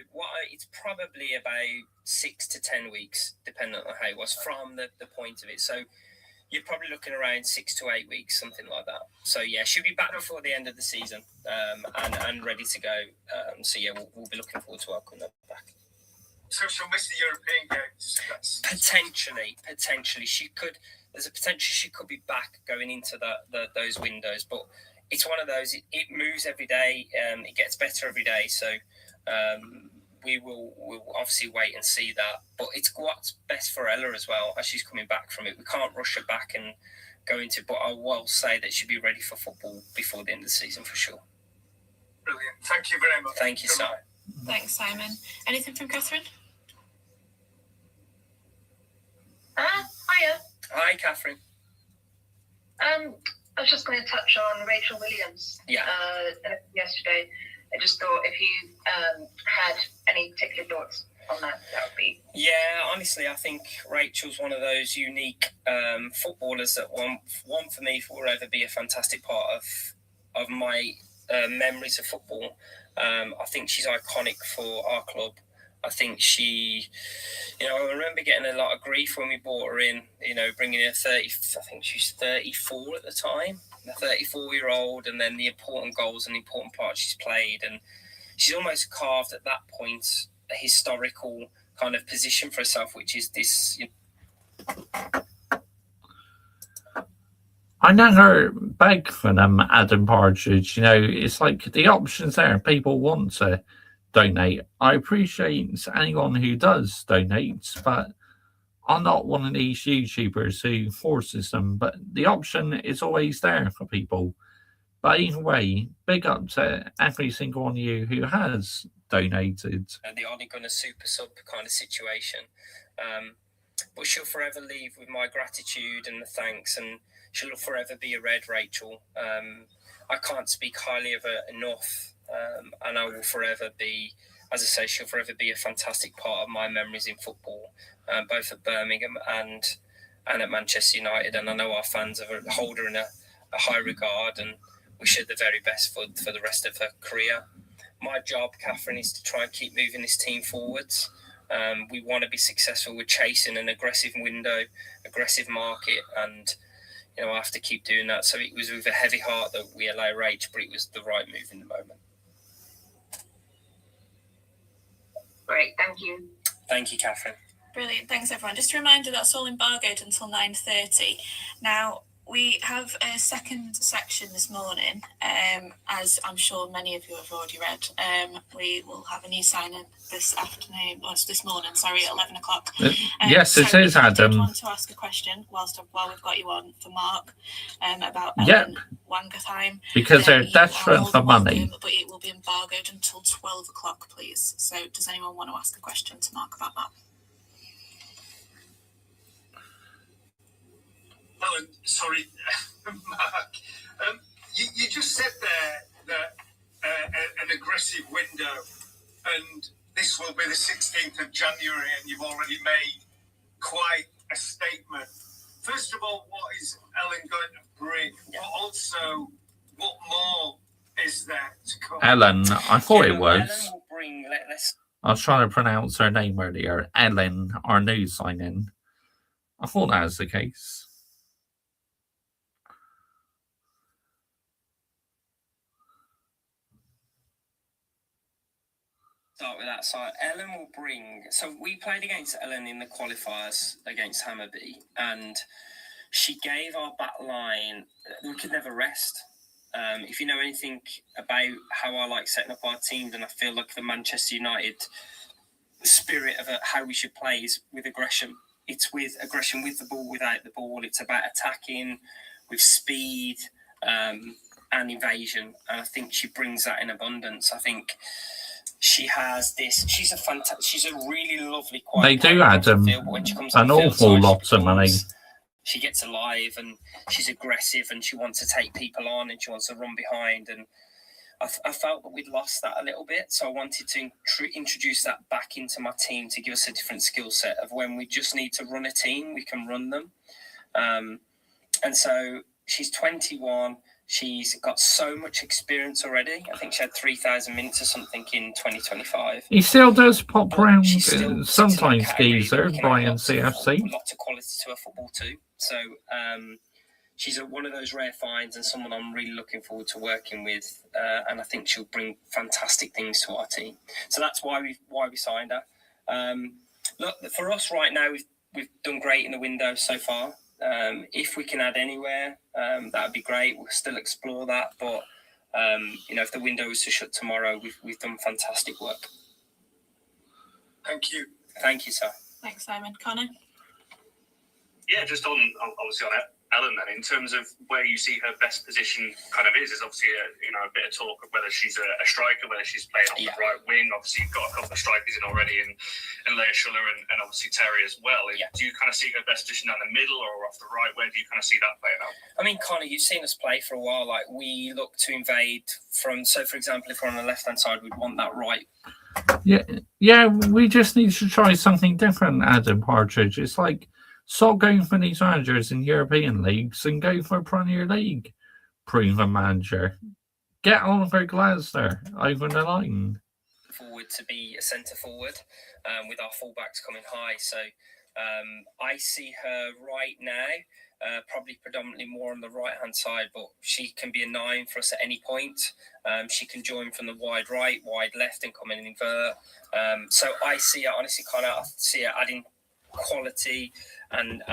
Speaker 20: it's probably about 6 to 10 weeks, depending on how it was from the point of it. So you're probably looking around 6 to 8 weeks, something like that. So yeah, she'll be back before the end of the season, and ready to go. So yeah, we'll be looking forward to welcoming her back.
Speaker 21: So she'll miss the European games.
Speaker 20: Potentially, she could. There's a potential she could be back going into those windows, but it's one of those. It moves every day. It gets better every day. So we'll obviously wait and see that. But it's what's best for Ella as well as she's coming back from it. We can't rush her back and go into. But I will say that she'll be ready for football before the end of the season for sure.
Speaker 21: Brilliant. Thank you very much.
Speaker 20: Thank you, Simon.
Speaker 18: Thanks, Simon. Anything from Catherine?
Speaker 5: Hiya.
Speaker 20: Hi, Catherine.
Speaker 5: I was just going to touch on Rachel Williams.
Speaker 20: Yeah.
Speaker 5: Yesterday, I just thought if you had any particular thoughts on that, that would be.
Speaker 20: Yeah, honestly, I think Rachel's one of those unique footballers that one for me will ever be a fantastic part of my memories of football. I think she's iconic for our club. I think she, I remember getting a lot of grief when we brought her in, bringing in I think she was 34 at the time, a 34-year-old, and then the important goals and the important parts she's played. And she's almost carved at that point a historical kind of position for herself, which is this.
Speaker 1: I never beg for them, Adam Partridge. It's like the options there. People want to donate. I appreciate anyone who does donate, but I'm not one of these YouTubers who forces them. But the option is always there for people. But either way, big up to every single one of you who has donated.
Speaker 20: The Ole Gunnar super sub kind of situation. But she'll forever leave with my gratitude and the thanks, and she'll forever be a Red Rachel. I can't speak highly of her enough. And I will forever be, as I say, she'll forever be a fantastic part of my memories in football, both at Birmingham and at Manchester United. And I know our fans hold her in a high regard and wish her the very best for the rest of her career. My job, Catherine, is to try and keep moving this team forwards. We want to be successful. We're chasing an aggressive window, aggressive market, and I have to keep doing that. So it was with a heavy heart that we allow Rach, but it was the right move in the moment.
Speaker 5: Great, thank you.
Speaker 20: Thank you, Catherine.
Speaker 18: Brilliant, thanks everyone. Just a reminder, that's all embargoed until 9:30. Now, we have a second section this morning, as I'm sure many of you have already read. We will have a new sign-in this morning, at 11 o'clock.
Speaker 1: Yes, it is, Adam.
Speaker 18: I want to ask a question while we've got you on for Mark about Wangertheim.
Speaker 1: Because they're desperate for money.
Speaker 18: But it will be embargoed until 12 o'clock, please. So does anyone want to ask a question to Mark about that?
Speaker 21: Alan, sorry, Mark. You just said there that an aggressive window, and this will be the 16th of January, and you've already made quite a statement. First of all, what is Ellen going to bring? But also, what more is there to come?
Speaker 1: Ellen, I thought it was.
Speaker 20: Ellen will bring,
Speaker 1: I was trying to pronounce her name earlier. Ellen, our new sign-in. I thought that was the case.
Speaker 20: Start with that. So Ellen will bring. So we played against Ellen in the qualifiers against Hammarby, and she gave our back line. We could never rest. If you know anything about how I like setting up our team, then I feel like the Manchester United spirit of how we should play is with aggression. It's with aggression with the ball, without the ball. It's about attacking with speed and evasion. And I think she brings that in abundance. I think she has this. She's a really lovely.
Speaker 1: They do add an awful lot of money.
Speaker 20: She gets alive and she's aggressive and she wants to take people on and she wants to run behind. And I felt that we'd lost that a little bit. So I wanted to introduce that back into my team to give us a different skill set of when we just need to run a team, we can run them. And so she's 21. She's got so much experience already. I think she had 3,000 minutes or something in 2025.
Speaker 1: He still does pop around
Speaker 20: still
Speaker 1: sometimes, Geezer,
Speaker 20: looking at
Speaker 1: Brian
Speaker 20: lots of
Speaker 1: CFC.
Speaker 20: lots of quality to her football too. So she's one of those rare finds and someone I'm really looking forward to working with. And I think she'll bring fantastic things to our team. So that's why we signed her. Look, for us right now, we've done great in the window so far. If we can add anywhere, that would be great. We'll still explore that. But if the window is to shut tomorrow, we've done fantastic work.
Speaker 21: Thank you.
Speaker 20: Thank you, sir.
Speaker 18: Thanks, Simon. Connor?
Speaker 2: Yeah, just obviously on Ellen then, in terms of where you see her best position kind of is obviously a bit of talk of whether she's a striker, whether she's playing on the right wing. Obviously, you've got a couple of strikers in already, and Leah Schuller and obviously Terry as well. Do you kind of see her best position down the middle or off the right? Where do you kind of see that playing out?
Speaker 20: I mean, Connor, you've seen us play for a while. Like, we look to invade from. So, for example, if we're on the left-hand side, we'd want that right.
Speaker 1: Yeah, we just need to try something different, Adam Partridge. It's like, stop going for these managers in European leagues and go for Premier League proven manager. Get Oliver Glasner over the line.
Speaker 20: Forward to be a centre forward with our fullbacks coming high. So I see her right now probably predominantly more on the right hand side, but she can be a 9 for us at any point. She can join from the wide right, wide left, and come in and invert. So I see her, honestly, kind of see her adding quality and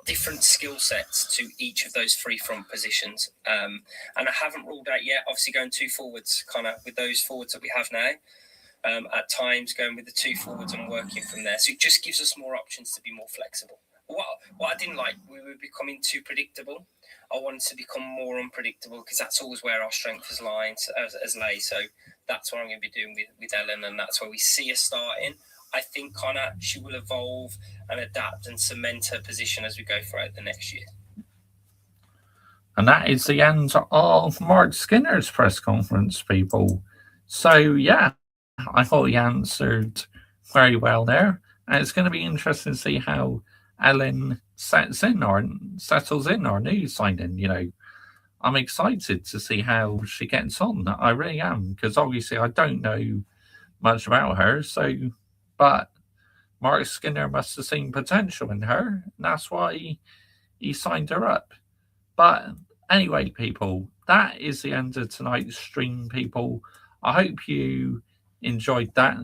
Speaker 20: different skill sets to each of those three front positions. And I haven't ruled out yet, obviously, going 2 forwards, kind of with those forwards that we have now. At times going with the 2 forwards and working from there. So it just gives us more options to be more flexible. What I didn't like, we were becoming too predictable. I wanted to become more unpredictable because that's always where our strength has lay. So that's what I'm going to be doing with Ellen, and that's where we see her starting. I think, Connor, she will evolve and adapt and cement her position as we go throughout the next year.
Speaker 1: And that is the end of Mark Skinner's press conference, people. So, yeah, I thought he answered very well there. And it's going to be interesting to see how Ellen settles in our new signing. I'm excited to see how she gets on. I really am, because obviously I don't know much about her. But Mark Skinner must have seen potential in her, and that's why he signed her up. But anyway, people, that is the end of tonight's stream, people. I hope you enjoyed that.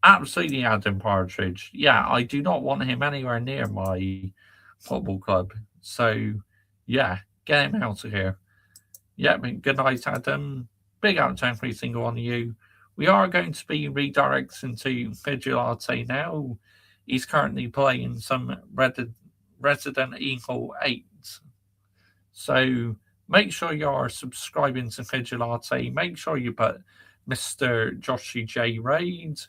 Speaker 1: Absolutely, Adam Partridge. Yeah, I do not want him anywhere near my football club. So, yeah, get him out of here. Yeah, good night, Adam. Big out to every single one of you. We are going to be redirecting to Vigilante now. He's currently playing some Resident Evil 8. So make sure you're subscribing to Vigilante. Make sure you put Mr. Joshy J Raid.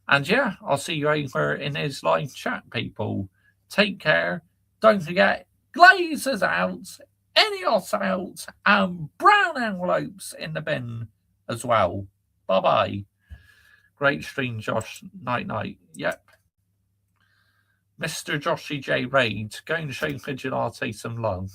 Speaker 1: And yeah, I'll see you over in his live chat, people. Take care. Don't forget, Glazers out, Enios out, and brown envelopes in the bin as well. Bye-bye. Great stream, Josh. Night-night. Yep. Mr. Joshy J Raid, going to show Vigilante some love.